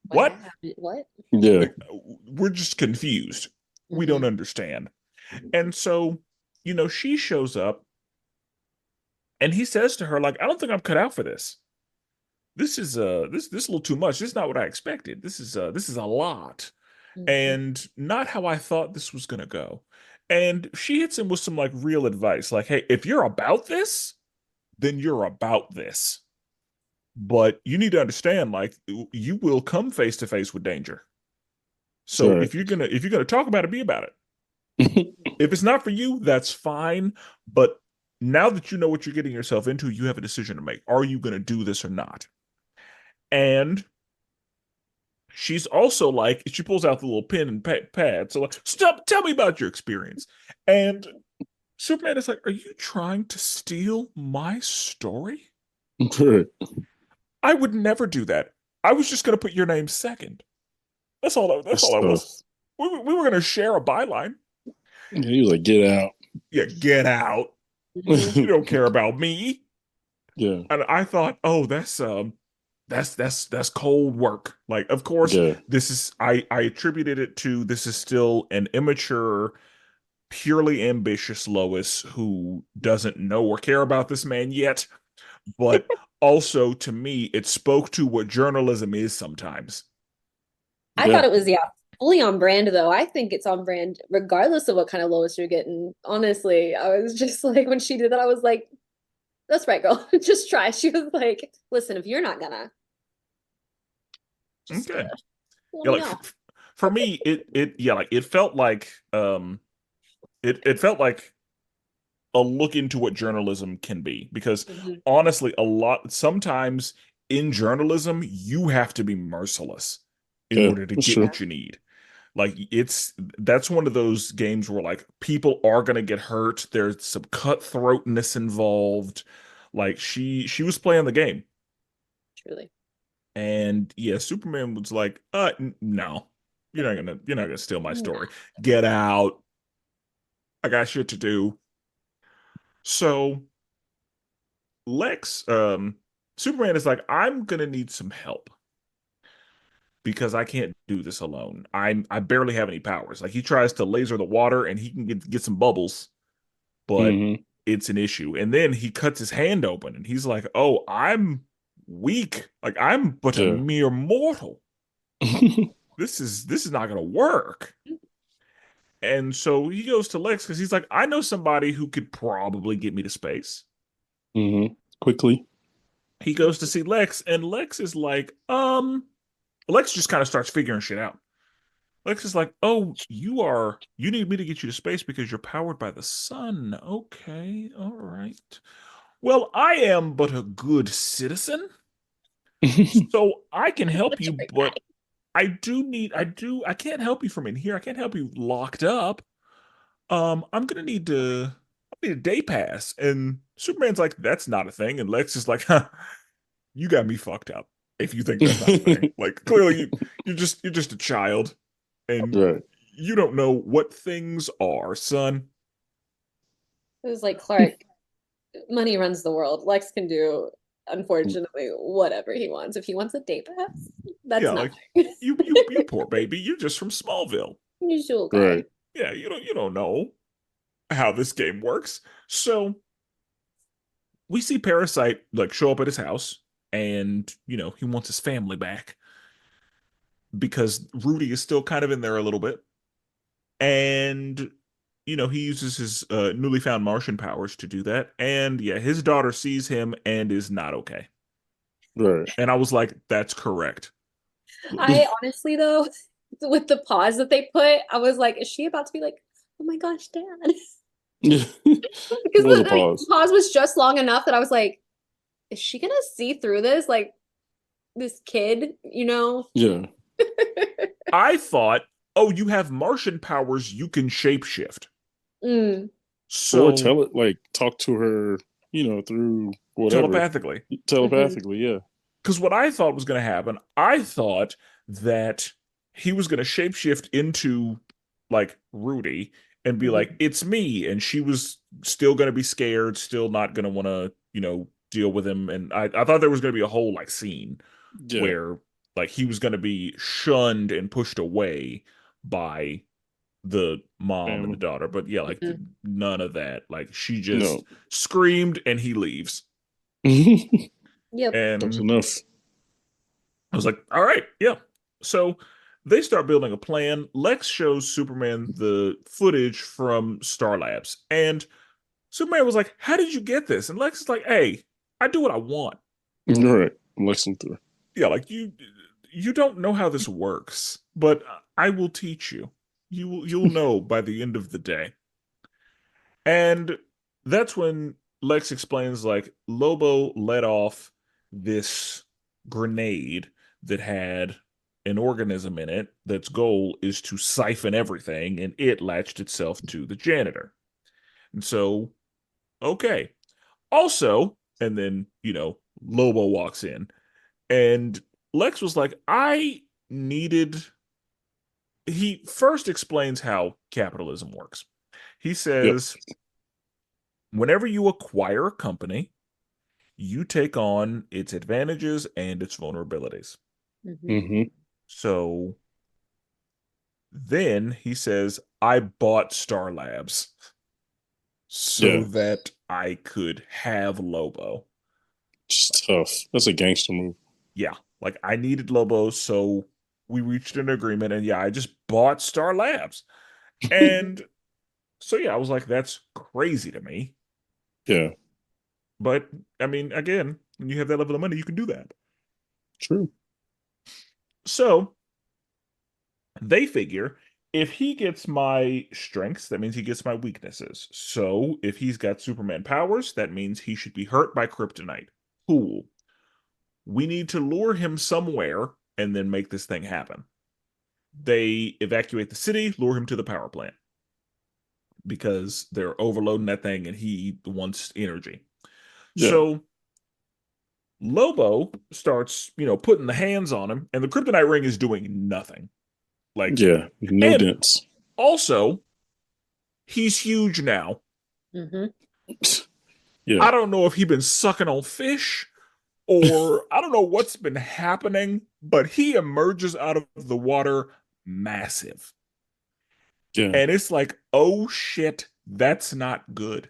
what? happened? What? Yeah. Like, we're just confused. We don't Mhm. understand. And so, she shows up and he says to her, like, "I don't think I'm cut out for this. This is this a little too much. This is not what I expected. This is a lot, Mhm. and not how I thought this was gonna go." And she hits him with some like real advice, like, "Hey, if you're about this, then you're about this. But you need to understand, like, you will come face to face with danger. So Right. if you're gonna talk about it, be about it. If it's not for you, that's fine. But now that you know what you're getting yourself into, you have a decision to make. Are you gonna do this or not?" And she's also like, she pulls out the little pen and pad. So like, "Stop, tell me about your experience." And Superman is like, "Are you trying to steal my story? Right. I would never do that. I was just gonna put your name second. That's That's all I tough. was. We were gonna share a byline." And he was like, "Get out." Yeah, get out. Mhm. You don't care about me. Yeah. And I thought, "Oh, that's cold work." Like, of course, Yeah. this is I attributed it to, this is still an immature, purely ambitious Lois who doesn't know or care about this man yet. But also, to me, it spoke to what journalism is sometimes. I thought Yeah. it was the fully on brand though. I think it's on brand regardless of what kind of Lois you're getting. Honestly, I was just like when she did that, I was like, that's right, girl. Just try. She was like, listen, if you're not gonna, just Okay. let Yeah, me like know. for me, like it felt like it felt like a look into what journalism can be because Mhm. honestly, a lot sometimes in journalism you have to be merciless in Yeah, order to that's get true. Yeah. what you need. Like that's one of those games where like people are gonna get hurt. There's some cutthroatness involved. Like she was playing the game. Truly. And yeah, Superman was like, no, you're not gonna steal my Nah. story. Get out. I got shit to do. So Lex, Superman is like, I'm gonna need some help because I can't do this alone. I barely have any powers. Like he tries to laser the water and he can get some bubbles, but Hmm. it's an issue. And then he cuts his hand open and he's like, oh, I'm weak. Like I'm but a Yeah. mere mortal. This is not gonna work. And so he goes to Lex because he's like, I know somebody who could probably get me to space. Hmm. Quickly. He goes to see Lex, and Lex is like, Lex just kind of starts figuring shit out. Lex is like, oh, you need me to get you to space because you're powered by the sun. Okay, all right. Well, I am but a good citizen, so I can help Such you, a great guy. but I can't help you from in here. I can't help you locked up. I need a day pass. And Superman's like, that's not a thing. And Lex is like, huh, you got me fucked up if you think that's not a thing. Like clearly you're just a child and Right. you don't know what things are, son. It was like Clark, money runs the world. Lex can do, unfortunately, whatever he wants. If he wants a day pass, that's Yeah, like nothing. you poor baby. You're just from Smallville. Usual guy. Right. Yeah, you don't know how this game works. So we see Parasite like show up at his house and he wants his family back because Rudy is still kind of in there a little bit. And he uses his newly found Martian powers to do that. And yeah, his daughter sees him and is not okay. Right. And I was like, that's correct. I honestly, though, with the pause that they put, I was like, is she about to be like, oh my gosh, Dad? It Because was a the pause. pause was just long enough that I was like, is she gonna see through this? Like this kid, you know? Yeah. I thought, oh, you have Martian powers, you can shapeshift. Mm. Or So tell it like talk to her, through whatever. telepathically. Mhm. Telepathically, yeah. Because what I thought was going to happen, I thought that he was going to shapeshift into like Rudy and be like, Mhm. it's me. And she was still going to be scared, still not going to want to, deal with him. And I thought there was going to be a whole like scene Yeah. where like he was going to be shunned and pushed away by the mom and the Family. daughter. But yeah, like Mhm. none of that. Like she just No. screamed and he leaves. Yep. That's And enough. I was like, all right, yeah. So they start building a plan. Lex shows Superman the footage from Star Labs. And Superman was like, how did you get this? And Lex is like, hey, I do what I want. All right. Lexington through. Yeah, like you don't know how this works, but I will teach you. You'll know by the end of the day. And that's when Lex explains like Lobo let off this grenade that had an organism in it that's goal is to siphon everything, and it latched itself to the janitor. And so, okay. Also, and then, Lobo walks in, and Lex was like, I needed. He first explains how capitalism works. He Yep. says, whenever you acquire a company, you take on its advantages and its vulnerabilities. Mhm. Hmm. So then he says, I bought Star Labs so Yeah. that I could have Lobo. Just tough. That's a gangster move. Yeah, like I needed Lobo so we reached an agreement, and yeah, I just bought Star Labs. And so yeah, I was like, that's crazy to me. Yeah, But I mean, again, when you have that level of money, you can do that. true. So they figure if he gets my strengths, that means he gets my weaknesses. So if he's got Superman powers, that means he should be hurt by kryptonite. Cool. We need to lure him somewhere and then make this thing happen. They evacuate the city, lure him to the power plant because they're overloading that thing and he wants energy. Yeah, So Lobo starts, putting the hands on him, and the kryptonite ring is doing nothing. Like, yeah, no and dents. also, he's huge now. Hmm. Yeah, I don't know if he's been sucking on fish or I don't know what's been happening, but he emerges out of the water massive. yeah, And it's like, oh shit, that's not good.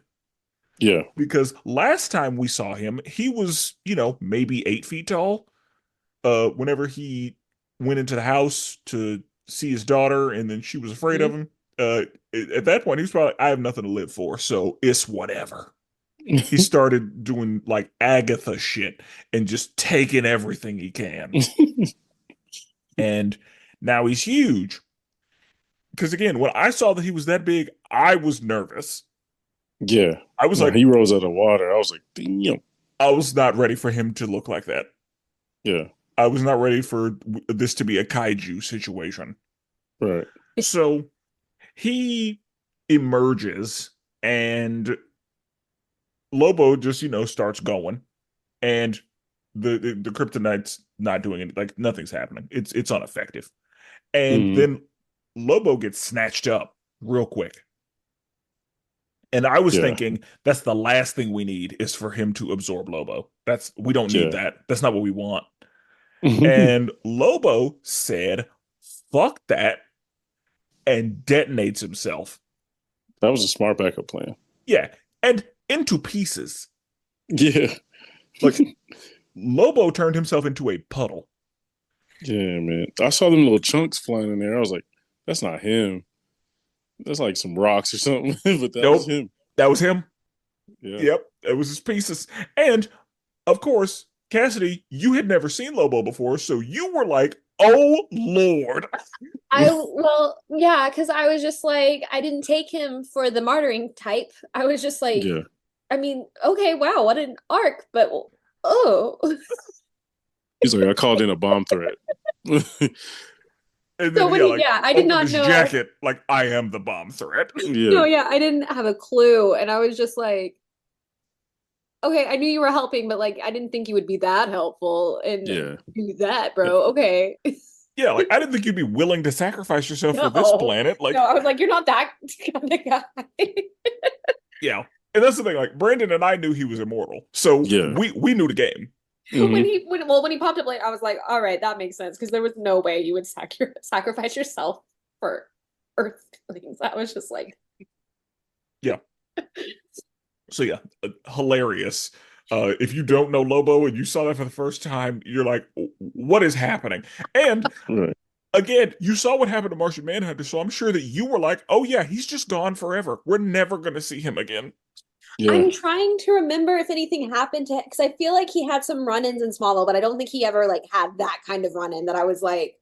yeah, Because last time we saw him, he was, maybe 8 feet tall. Whenever he went into the house to see his daughter and then she was afraid of him, at that point, he was probably, I have nothing to live for, so it's whatever. He started doing like Agatha shit and just taking everything he can. And now he's huge. Because again, when I saw that he was that big, I was nervous. Yeah. I was When like, he rose out of water, I was like, damn. I was not ready for him to look like that. Yeah. I was not ready for this to be a kaiju situation. Right. So he emerges and Lobo just, starts going. And the kryptonite's not doing it. Like nothing's happening. It's ineffective. And Hmm. then Lobo gets snatched up real quick. And I was Yeah. thinking that's the last thing we need is for him to absorb Lobo. We don't need Yeah. that. That's not what we want. That And Lobo said, fuck that, and detonates himself. was a smart backup plan. Yeah. And into pieces. Yeah. Like Lobo turned himself into a puddle. Yeah, man. I saw them little chunks flying in there. I was like, that's not him. That's like some rocks or something. But that was Nope. him. That was him. Yeah. Yep. It was his pieces. And of course, Cassidy, you had never seen Lobo before, so you were like, oh Lord. Well, yeah, because I was just like, I didn't take him for the martyring type. I was just like, Yeah. I mean, okay, wow, what an arc, but oh. He's like, I called in a bomb threat. And So then when like I did opened not his know. jacket like I am the bomb threat. No, Yeah. yeah, I didn't have a clue, and I was just like, okay, I knew you were helping, but like, I didn't think you would be that helpful and Yeah. do that, bro. Okay. Yeah, like I didn't think you'd be willing to sacrifice yourself for this No. planet. Like, No, I was like, you're not that kind of guy. yeah. And that's the thing, like Brandon and I knew he was immortal. So Yeah. we knew the game. Mhm. When he popped up late, I was like, all right, that makes sense because there was no way you would sacrifice yourself for Earthlings. That was just like, Yeah. So yeah, hilarious. If you don't know Lobo and you saw that for the first time, you're like, what is happening? And Right. again, you saw what happened to Martian Manhunter, so I'm sure that you were like, oh yeah, he's just gone forever. We're never going to see him again. Yeah. I'm trying to remember if anything happened to because I feel like he had some run-ins in Smallville, but I don't think he ever like had that kind of run-in that I was like,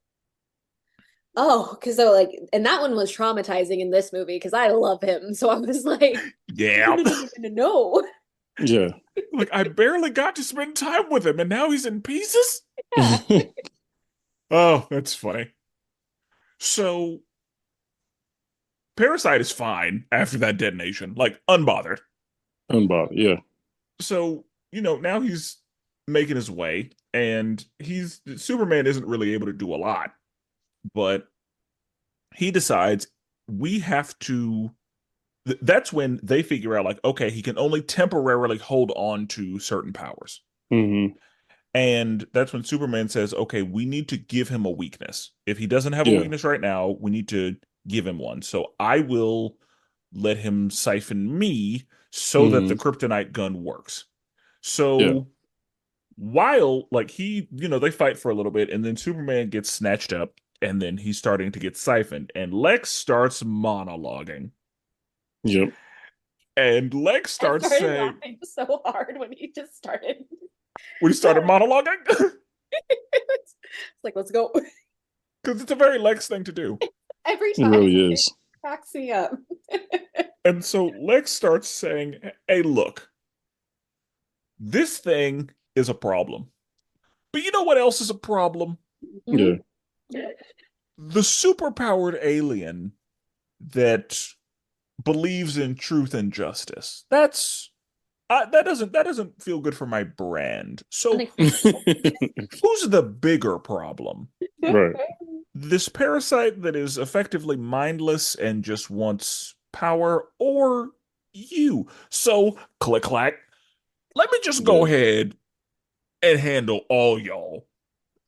oh, because though like, and that one was traumatizing in this movie because I love him, so I was like, Yeah. no. Yeah. Like I barely got to spend time with him and now he's in pieces? Yeah. Oh, that's funny. So Parasite is fine after that detonation, like unbothered. Unbothered. Yeah. So, now he's making his way and Superman isn't really able to do a lot, but he decides we have to that's when they figure out like, okay, he can only temporarily hold on to certain powers. Hmm. And that's when Superman says, okay, we need to give him a weakness. If he doesn't have a Yeah. weakness right now, we need to give him one. So I will let him siphon me so that the kryptonite gun works. So Yeah. while like they fight for a little bit and then Superman gets snatched up And then he's starting to get siphoned, and Lex starts monologuing. Yep. And Lex starts started saying, laughing so hard when he just started. when he started monologuing, It's like, let's go. because it's a very Lex thing to do. Every It time really is. cracks me up. And so Lex starts saying, hey, look, this thing is a problem. But you know what else is a problem? Yeah. The superpowered alien that believes in truth and justice. That doesn't feel good for my brand. So who's the bigger problem? Right. This parasite that is effectively mindless and just wants power, or you? So click clack. Let me just go ahead and handle all y'all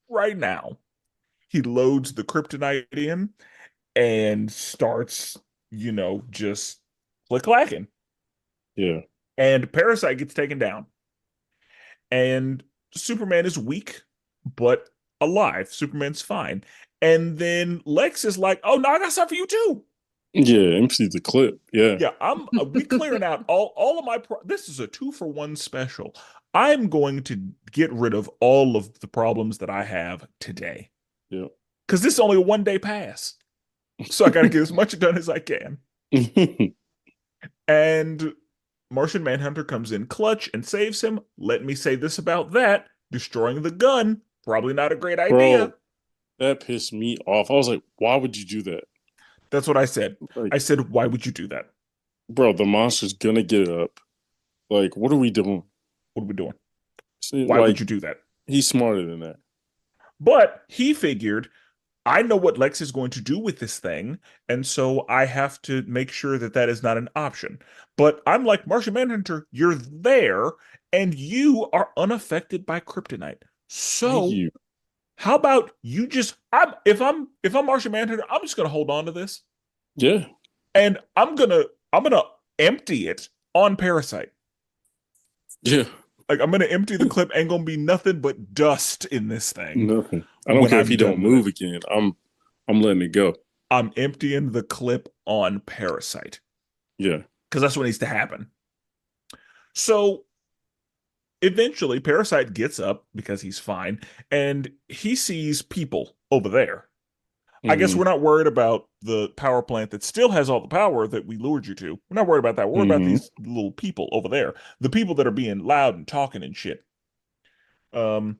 right now. He loads the kryptonite in and starts, just click clacking. Yeah. And Parasite gets taken down. And Superman is weak, but alive. Superman's fine. And then Lex is like, oh, no, I got something for you too. Yeah. MC the clip. Yeah. Yeah, we clearing out all of my this is a 2-for-1 special. I'm going to get rid of all of the problems that I have today. Yeah. Because this is only a 1-day pass. So I got to get as much done as I can. And Martian Manhunter comes in clutch and saves him. Let me say this about that. Destroying the gun, probably not a great idea. Bro, that pissed me off. I was like, why would you do that? That's what I said. Like, I said, why would you do that? bro, the monster's gonna get up. Like, what are we doing? What are we doing? See, Why would you do that? He's smarter than that. But he figured, I know what Lex is going to do with this thing, and so I have to make sure that that is not an option. But I'm like, Martian Manhunter, you're there, and you are unaffected by kryptonite. So how about you just if I'm Martian Manhunter, I'm just gonna hold on to this. Yeah. And I'm gonna empty it on Parasite. Yeah. Like, I'm gonna empty the clip, ain't gonna be nothing but dust in this thing. Nothing. I don't care if he don't move again. I'm letting it go. I'm emptying the clip on Parasite. Yeah. Because that's what needs to happen. So eventually Parasite gets up because he's fine, and he sees people over there. I guess we're not worried about the power plant that still has all the power that we lured you to. We're not worried about that. We're worried about these little people over there. The people that are being loud and talking and shit. So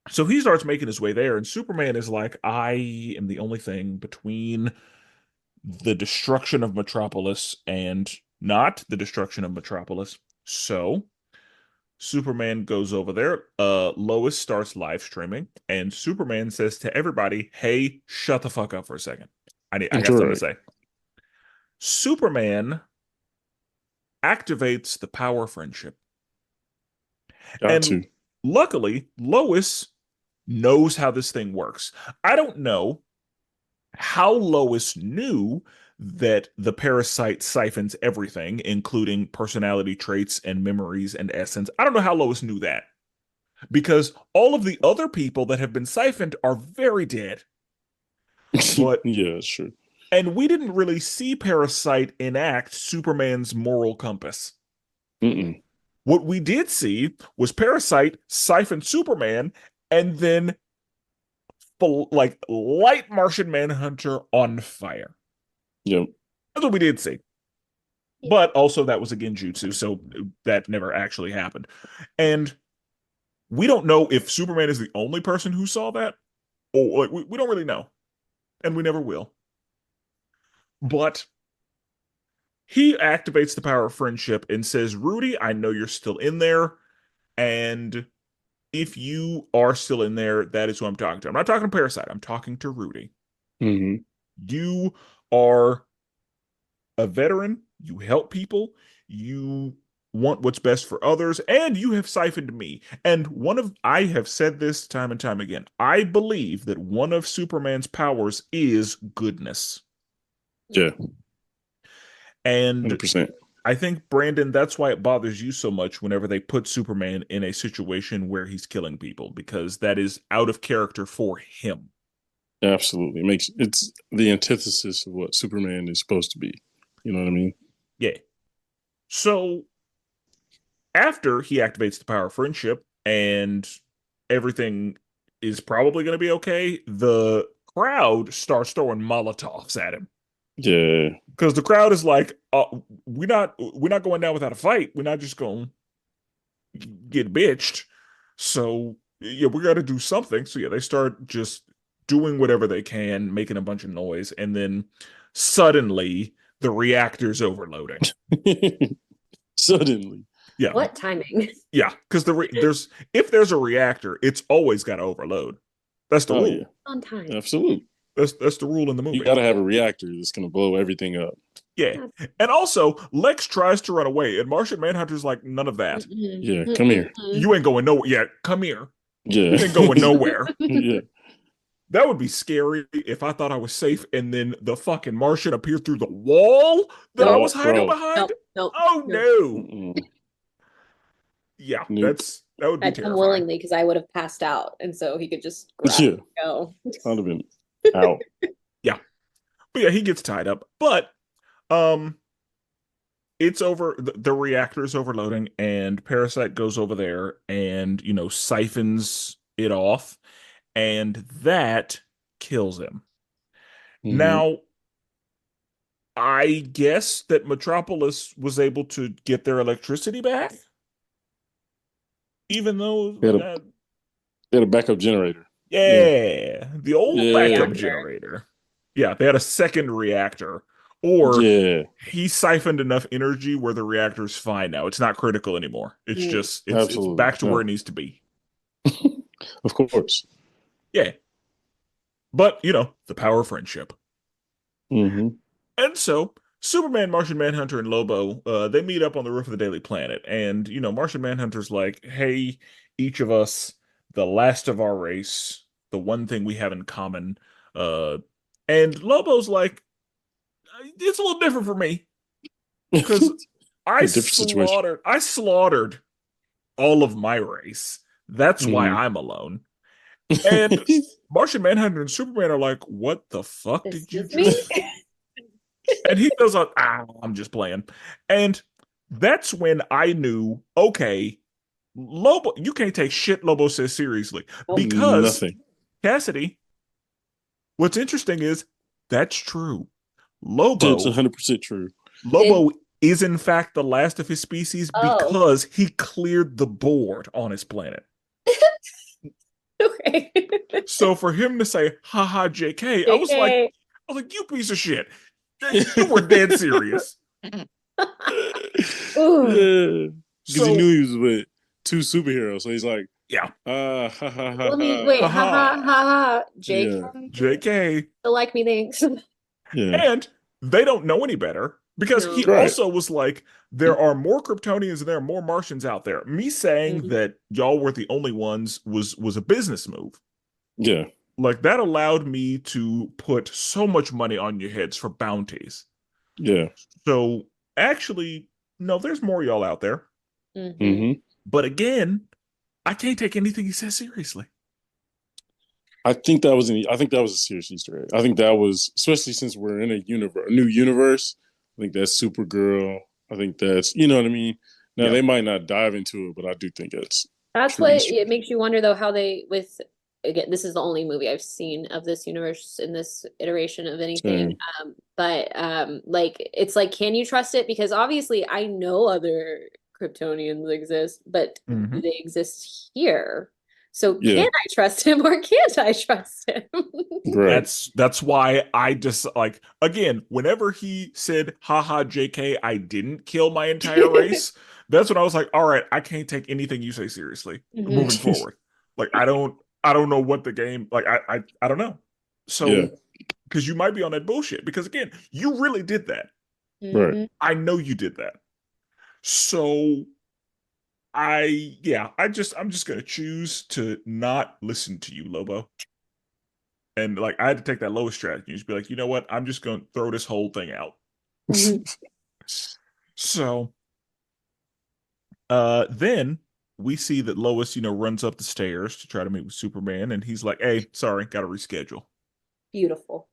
he starts making his way there, and Superman is like, I am the only thing between the destruction of Metropolis and not the destruction of Metropolis. So Superman goes over there. Lois starts live streaming, and Superman says to everybody, hey, shut the fuck up for a second. I got something to say. Superman activates the power friendship. Luckily, Lois knows how this thing works. I don't know how Lois knew that the parasite siphons everything, including personality traits and memories and essence. I don't know how Lois knew that, because all of the other people that have been siphoned are very dead. But yeah, sure. And we didn't really see Parasite enact Superman's moral compass. What we did see was Parasite siphon Superman and then light Martian Manhunter on fire. Yep. That's what we did see. But also that was a genjutsu, so that never actually happened. And we don't know if Superman is the only person who saw that, or we don't really know. And we never will. But he activates the power of friendship and says, Rudy, I know you're still in there. And if you are still in there, that is who I'm talking to. I'm not talking to Parasite. I'm talking to Rudy. You are a veteran. You help people. You want what's best for others. And you have siphoned me. And I have said this time and time again. I believe that one of Superman's powers is goodness. Yeah. And 100%. I think, Brandon, that's why it bothers you so much whenever they put Superman in a situation where he's killing people, because that is out of character for him. Absolutely. It's the antithesis of what Superman is supposed to be. You know what I mean? Yeah. So after he activates the power of friendship and everything is probably going to be okay, the crowd starts throwing Molotovs at him. Yeah. Because the crowd is like, we're not going down without a fight. We're not just going to get bitched. So yeah, we got to do something. So yeah, they start just doing whatever they can, making a bunch of noise, and then suddenly the reactor's overloading. Suddenly. Yeah, What timing? yeah, because if there's a reactor, it's always got to overload. That's the rule. Yeah. On time. Absolutely. That's the rule in the You movie. got to have a reactor that's going to blow everything up. Yeah, and also Lex tries to run away, and Martian Manhunter's like, none of that. Yeah, come here. You ain't going nowhere. Yeah, come here. Yeah. You ain't going nowhere. Yeah. That would be scary if I thought I was safe and then the fucking Martian appeared through the wall that I was hiding behind. Nope. Oh no. Mm-mm. Yeah, Nope. that would be I'd come terrifying. willingly because I would have passed out, and so he could just grab Yeah. and go. I'd have been out. But yeah, he gets tied up. But it's over. The reactor is overloading, and Parasite goes over there and siphons it off, and that kills him. Mhm. Now, I guess that Metropolis was able to get their electricity back, even though They had a backup generator. yeah, the old Yeah. backup Reactor. generator. Yeah, they had a second reactor, or Yeah. he siphoned enough energy where the reactor's fine now. It's not critical anymore. It's Mm. just it's Absolutely. back to Yeah. where it needs to be. Of course. Yeah, but the power of friendship. Hmm. And so Superman, Martian Manhunter, and Lobo, they meet up on the roof of the Daily Planet. And, Martian Manhunter's like, hey, each of us, the last of our race, the one thing we have in common. And Lobo's like, it's a little different for me. Because I Different situation. slaughtered all of my race. That's why Mhm. I'm alone. And Martian Manhunter and Superman are like, what the fuck did you Excuse just... me? And he goes like, I'm just playing. And that's when I knew, okay, Lobo, you can't take shit Lobo says seriously. Because Nothing. Cassidy, what's interesting is that's true. It's 100% true. Lobo is in fact the last of his species Oh. because he cleared the board on his planet. Okay. So for him to say, haha, JK, I was like, you piece of shit. You were dead serious. Ooh. Yeah. Because So he knew he was with two superheroes. So he's like, yeah, ha ha ha ha. Let me wait. Ha ha ha ha. Jake. Yeah. JK. Still like me, thanks. Yeah. And they don't know any better because No. he Right. also was like, there are more Kryptonians and there are more Martians out there. Me saying Mhm. that y'all were the only ones was a business move. Yeah. Like that allowed me to put so much money on your heads for bounties. Yeah. So actually, no, there's more y'all out there. Mhm. Hmm. But again, I can't take anything he says seriously. I think that was a serious Easter egg. I think that was, especially since we're in a new universe. I think that's Supergirl. I think that's, you know what I mean. Now Yeah. they might not dive into it, but I do think it's That's true what Easter it egg. makes you wonder, though, how again, this is the only movie I've seen of this universe in this iteration of anything. Like, it's like, can you trust it? Because obviously I know other Kryptonians exist, but Mhm. do they exist here? So Yeah. can I trust him or can't I trust him? Right. That's why I just like again, whenever he said haha JK, I didn't kill my entire race. That's when I was like, all right, I can't take anything you say seriously Mhm. moving forward. Like I don't know what the game like I don't know. So Yeah. because you might be on that bullshit. Because again, you really did that. Right. Mhm. I know you did that. So I'm just gonna choose to not listen to you, Lobo. And like I had to take that lowest strategy. Just be like, you know what? I'm just gonna throw this whole thing out. Mhm. So then we see that Lois, runs up the stairs to try to meet with Superman, and he's like, hey, sorry, gotta reschedule. Beautiful.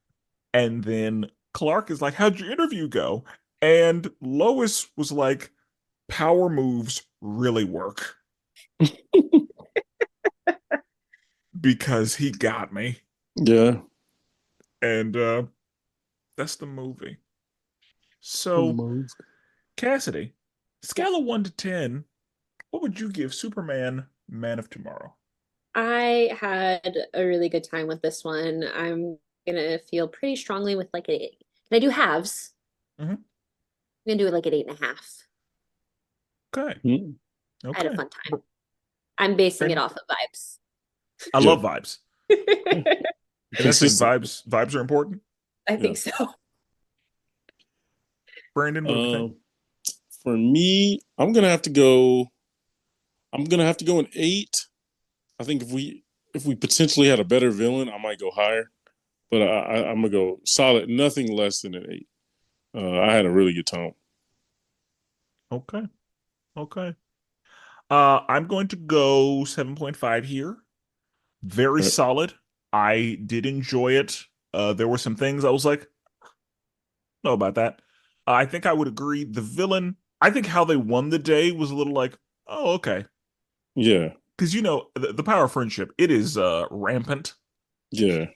And then Clark is like, "How'd your interview go?" And Lois was like, "Power moves really work because he got me." Yeah. And that's the movie. So, Cassidy, scale of 1 to 10, what would you give Superman Man of Tomorrow? I had a really good time with this one. I'm gonna feel pretty strongly with like a. Can I do halves? Mhm. I'm gonna do it like an 8.5. Okay. Mm. I had a Okay. fun time. I'm basing it Brandon? off of vibes. I Yeah. love vibes. Yeah. And that's the thing, Consistent. vibes are important. I Yeah. think so. Brandon, what do you think? For me, I'm gonna have to go. I'm gonna have to go an 8. I think if we potentially had a better villain, I might go higher. But I'm gonna go solid, nothing less than an 8. I had a really good time. Okay. Okay. I'm going to go 7.5 here. Very Right. solid. I did enjoy it. There were some things I was like, know about that. I think I would agree. The villain, I think how they won the day was a little like, oh, okay. Yeah. Because the power of friendship, it is rampant. Yeah.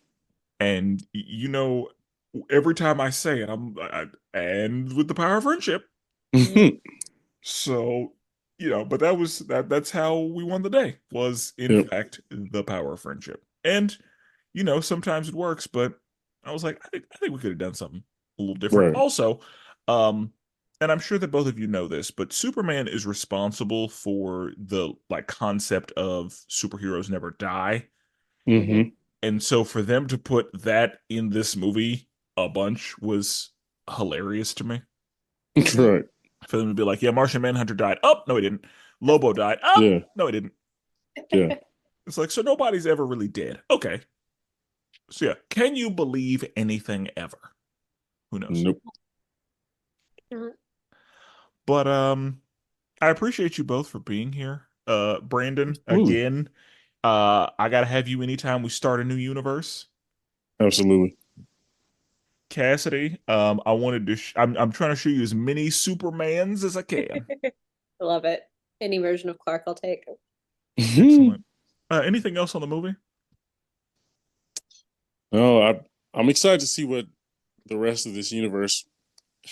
And every time I say it, and with the power of friendship. So, but that's how we won the day, was in Yep. fact the power of friendship. And sometimes it works, but I was like, I think we could have done something a little different. Right. Also, um, and I'm sure that both of you know this, but Superman is responsible for the like concept of superheroes never die. Mm-hmm. And so for them to put that in this movie a bunch was hilarious to me. Right. For them to be like, yeah, Martian Manhunter died. Oh, no, he didn't. Lobo died. Oh, Yeah. no, he didn't. Yeah. It's like, so nobody's ever really dead. Okay. So yeah, can you believe anything ever? Who knows? Nope. But I appreciate you both for being here. Brandon, Absolutely. again, I gotta have you anytime we start a new universe. Absolutely. Cassidy, I wanted to I'm trying to show you as many Supermans as I can. I love it. Any version of Clark I'll take. Excellent. Anything else on the movie? No, I'm excited to see what the rest of this universe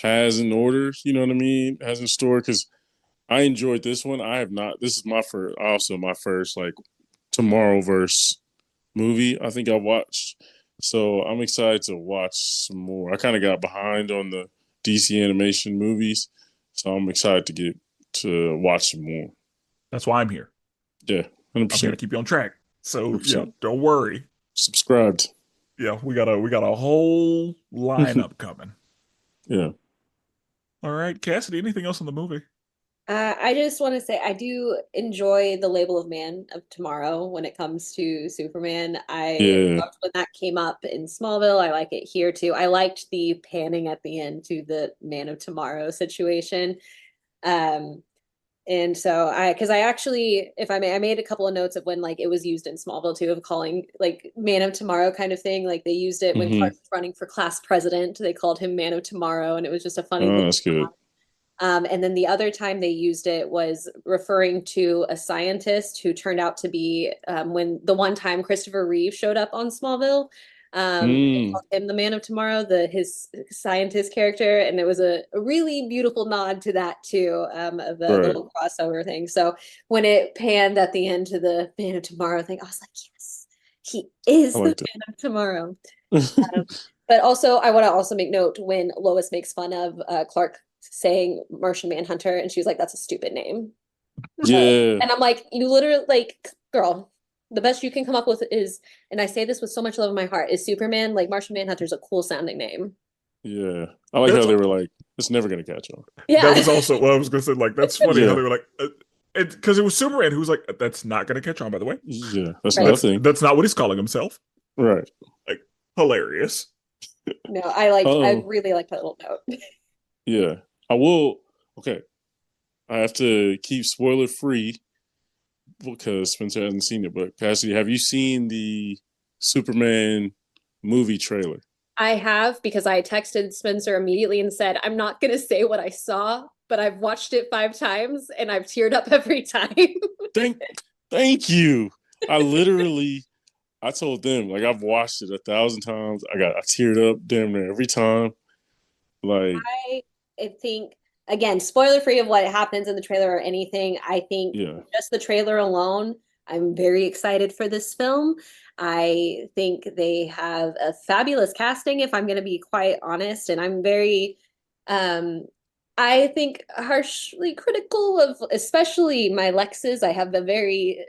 has in order. You know what I mean? Has in store, because I enjoyed this one. I have not. This is my first like Tomorrowverse movie. I think I watched. So I'm excited to watch some more. I kind of got behind on the DC animation movies, so I'm excited to get to watch some more. That's why I'm here. Yeah, hundred I'm here to percent, keep you on track. So, 100%. don't worry. Subscribed. Yeah, we got a whole lineup coming. Yeah. All right, Cassidy, anything else on the movie? I just want to say I do enjoy the label of Man of Tomorrow when it comes to Superman. I Yeah. loved when that came up in Smallville. I like it here too. I liked the panning at the end to the Man of Tomorrow situation. Um, and so because I actually, if I may, I made a couple of notes of when like it was used in Smallville too, of calling like Man of Tomorrow kind of thing. Like they used it when Mm-hmm. Clark was running for class president. They called him Man of Tomorrow, and it was just a funny Oh, little. that's good. And then the other time they used it was referring to a scientist who turned out to be when the one time Christopher Reeve showed up on Smallville. They Mm, called him the Man of Tomorrow, his scientist character, and it was a really beautiful nod to that too, of the right. little crossover thing. So when it panned at the end to the Man of Tomorrow thing, I was like, yes, he I is the like that. Man of Tomorrow. Um, but also, I want to also make note when Lois makes fun of Clark saying Martian Manhunter, and she was like, "That's a stupid name." Uh, Yeah. and I'm like, you literally, like, girl, the best you can come up with is, and I say this with so much love in my heart, is Superman. Like Martian Manhunter is a cool sounding name. Yeah. I like That's how they were like, it's never gonna catch on. that Yeah. was also what I was gonna say. Like, that's funny how Yeah. they were like, because it was Superman who was like, that's not gonna catch on. By the way, Yeah. That's not a Right. thing. that's not what he's calling himself. Right. Like, hilarious. No, I Oh, really like that little note. yeah. I will. Okay. I have to keep spoiler free because Spencer hasn't seen it. But Cassidy, have you seen the Superman movie trailer? I have, because I texted Spencer immediately and said, I'm not going to say what I saw, but I've watched it 5 times and I've teared up every time. Thank you. I told them, like, I've watched it 1,000 times. I teared up damn near every time. Like, I think, again, spoiler free of what happens in the trailer or anything. I think yeah, just the trailer alone, I'm very excited for this film. I think they have a fabulous casting, if I'm going to be quite honest. And I'm very, I think, harshly critical of especially my Lexes. I have a very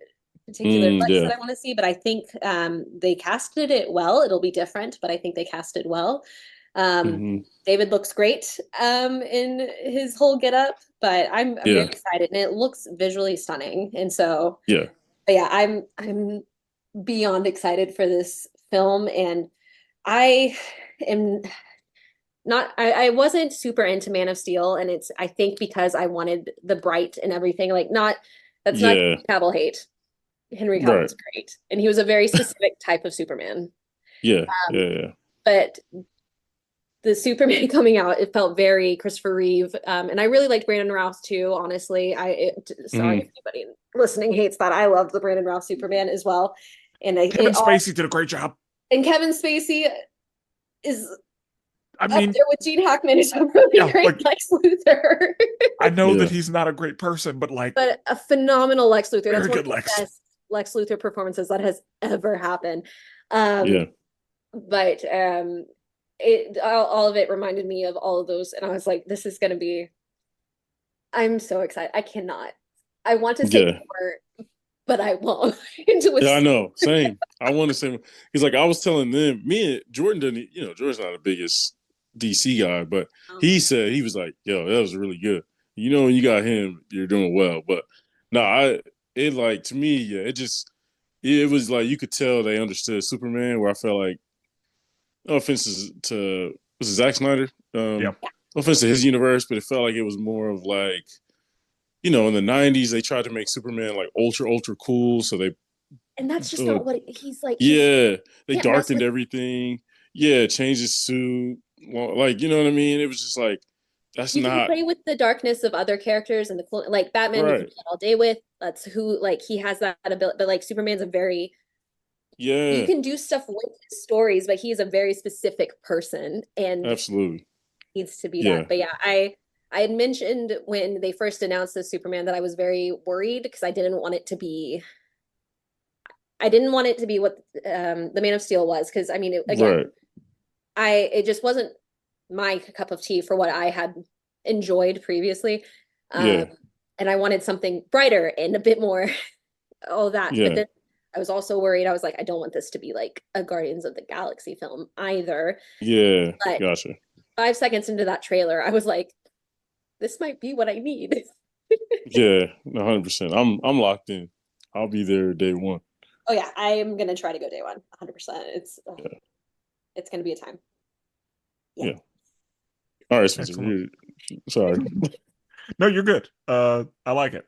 particular Lex yeah, that I want to see, but I think they casted it well. It'll be different, but I think they casted well. hmm David looks great in his whole getup, but I'm very yeah, excited, and it looks visually stunning. And so, yeah, but yeah, I'm beyond excited for this film, and I am not. I wasn't super into Man of Steel, and it's I think because I wanted the bright and everything. Like, not that's not yeah, Cavill hate. Henry Cavill right, was great, and he was a very specific type of Superman. yeah, Um, yeah, but the Superman coming out, it felt very Christopher Reeve, and I really liked Brandon Routh too. Honestly, sorry hmm if anybody listening hates that. I loved the Brandon Routh Superman as well, and Kevin Spacey did a great job. and Kevin Spacey is I up mean, there with Gene Hackman as a really yeah, great like Lex Luthor. I know that yeah, he's not a great person, but like But a phenomenal Lex Luthor. That's very one of good the Lex. best Lex Luthor performances that has ever happened. Um, yeah, but it all of it reminded me of all of those, and I was like, this is gonna be. I'm so excited. I cannot. I want to say yeah. more, but I won't. Into Yeah, I a know. Same. I want to say because, like, I was telling them, me and Jordan didn't. Jordan's not the biggest DC guy, but he said he was like, "Yo, that was really good." When you got him, you're doing well. But no, it like to me, yeah, it was like you could tell they understood Superman. Where I felt like, no offense to was it Zack Snyder? Yeah. No offense to his universe, but it felt like it was more of like, in the '90s they tried to make Superman like ultra cool, so they and that's just uh, not what he's like. He yeah, they can't mess darkened with. everything. Yeah, changed his suit. Well, like, you know what I mean? It was just like, that's You can not play with the darkness of other characters and like Batman. You can right. play all day with. That's who like he has that ability. But like Superman's a very you Yeah, can do stuff with his stories, but he's a very specific person and absolutely. needs to be that. Yeah, But yeah, I had mentioned when they first announced the Superman that I was very worried because I didn't want it to be what the Man of Steel was because I mean again right. it just wasn't my cup of tea for what I had enjoyed previously. Um, Yeah, and I wanted something brighter and a bit more all that. But yeah, then I was also worried. I was like, I don't want this to be like a Guardians of the Galaxy film either. yeah. But Gotcha. 5 seconds into that trailer, I was like, this might be what I need. Yeah, 100%. I'm locked in. I'll be there day one. Oh yeah, I am gonna try to go day one, 100%. Yeah, It's gonna be a time. Yeah. yeah. All right, Spencer. Excellent. Sorry. No, you're good. I like it.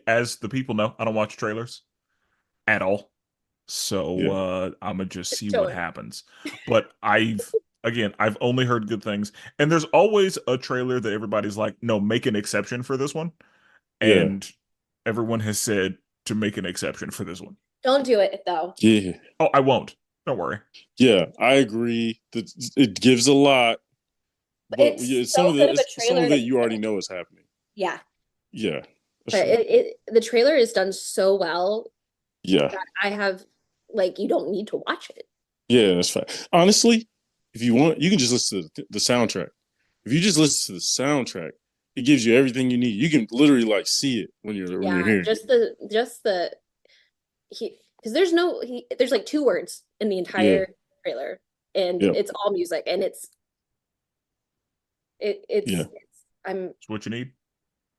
As the people know, I don't watch trailers at all. So Yeah, I'm gonna just see what Totally. happens. But I've only heard good things. And there's always a trailer that everybody's like, no, make an exception for this one. yeah, And everyone has said to make an exception for this one. Don't do it though. yeah, Oh, I won't. Don't worry. yeah. I agree that it gives a lot, but It's yeah, so good of a some trailer of it that you already know is happening. yeah. Yeah, that's But true. the trailer is done so well Yeah, that I have like you don't need to watch it. yeah, that's fine. Honestly, if you want, you can just listen to the soundtrack. If you just listen to the soundtrack, it gives you everything you need. You can literally like see it when you're Yeah, hearing it. just the because there's like 2 words in the Yeah, entire trailer and yeah, it's all music and yeah, it's I'm It's what you need.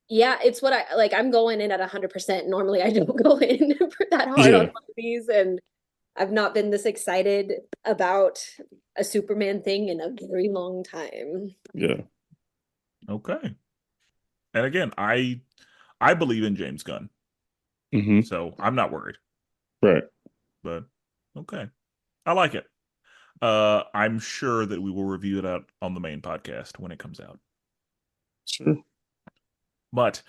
yeah, it's what I like. I'm going in at 100%. Normally I don't go in for that hard on yeah, one of these and I've not been this excited about a Superman thing in a very long time. yeah. Okay. And again, I believe in James Gunn. Hmm. So I'm not worried. Right. But okay. I like it. I'm sure that we will review it out on the main podcast when it comes out. Sure. But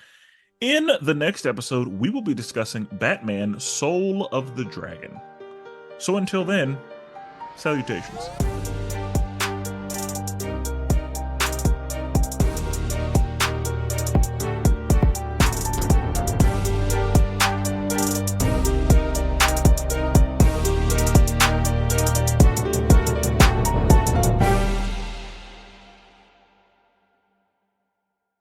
in the next episode, we will be discussing Batman: Soul of the Dragon. So until then, salutations.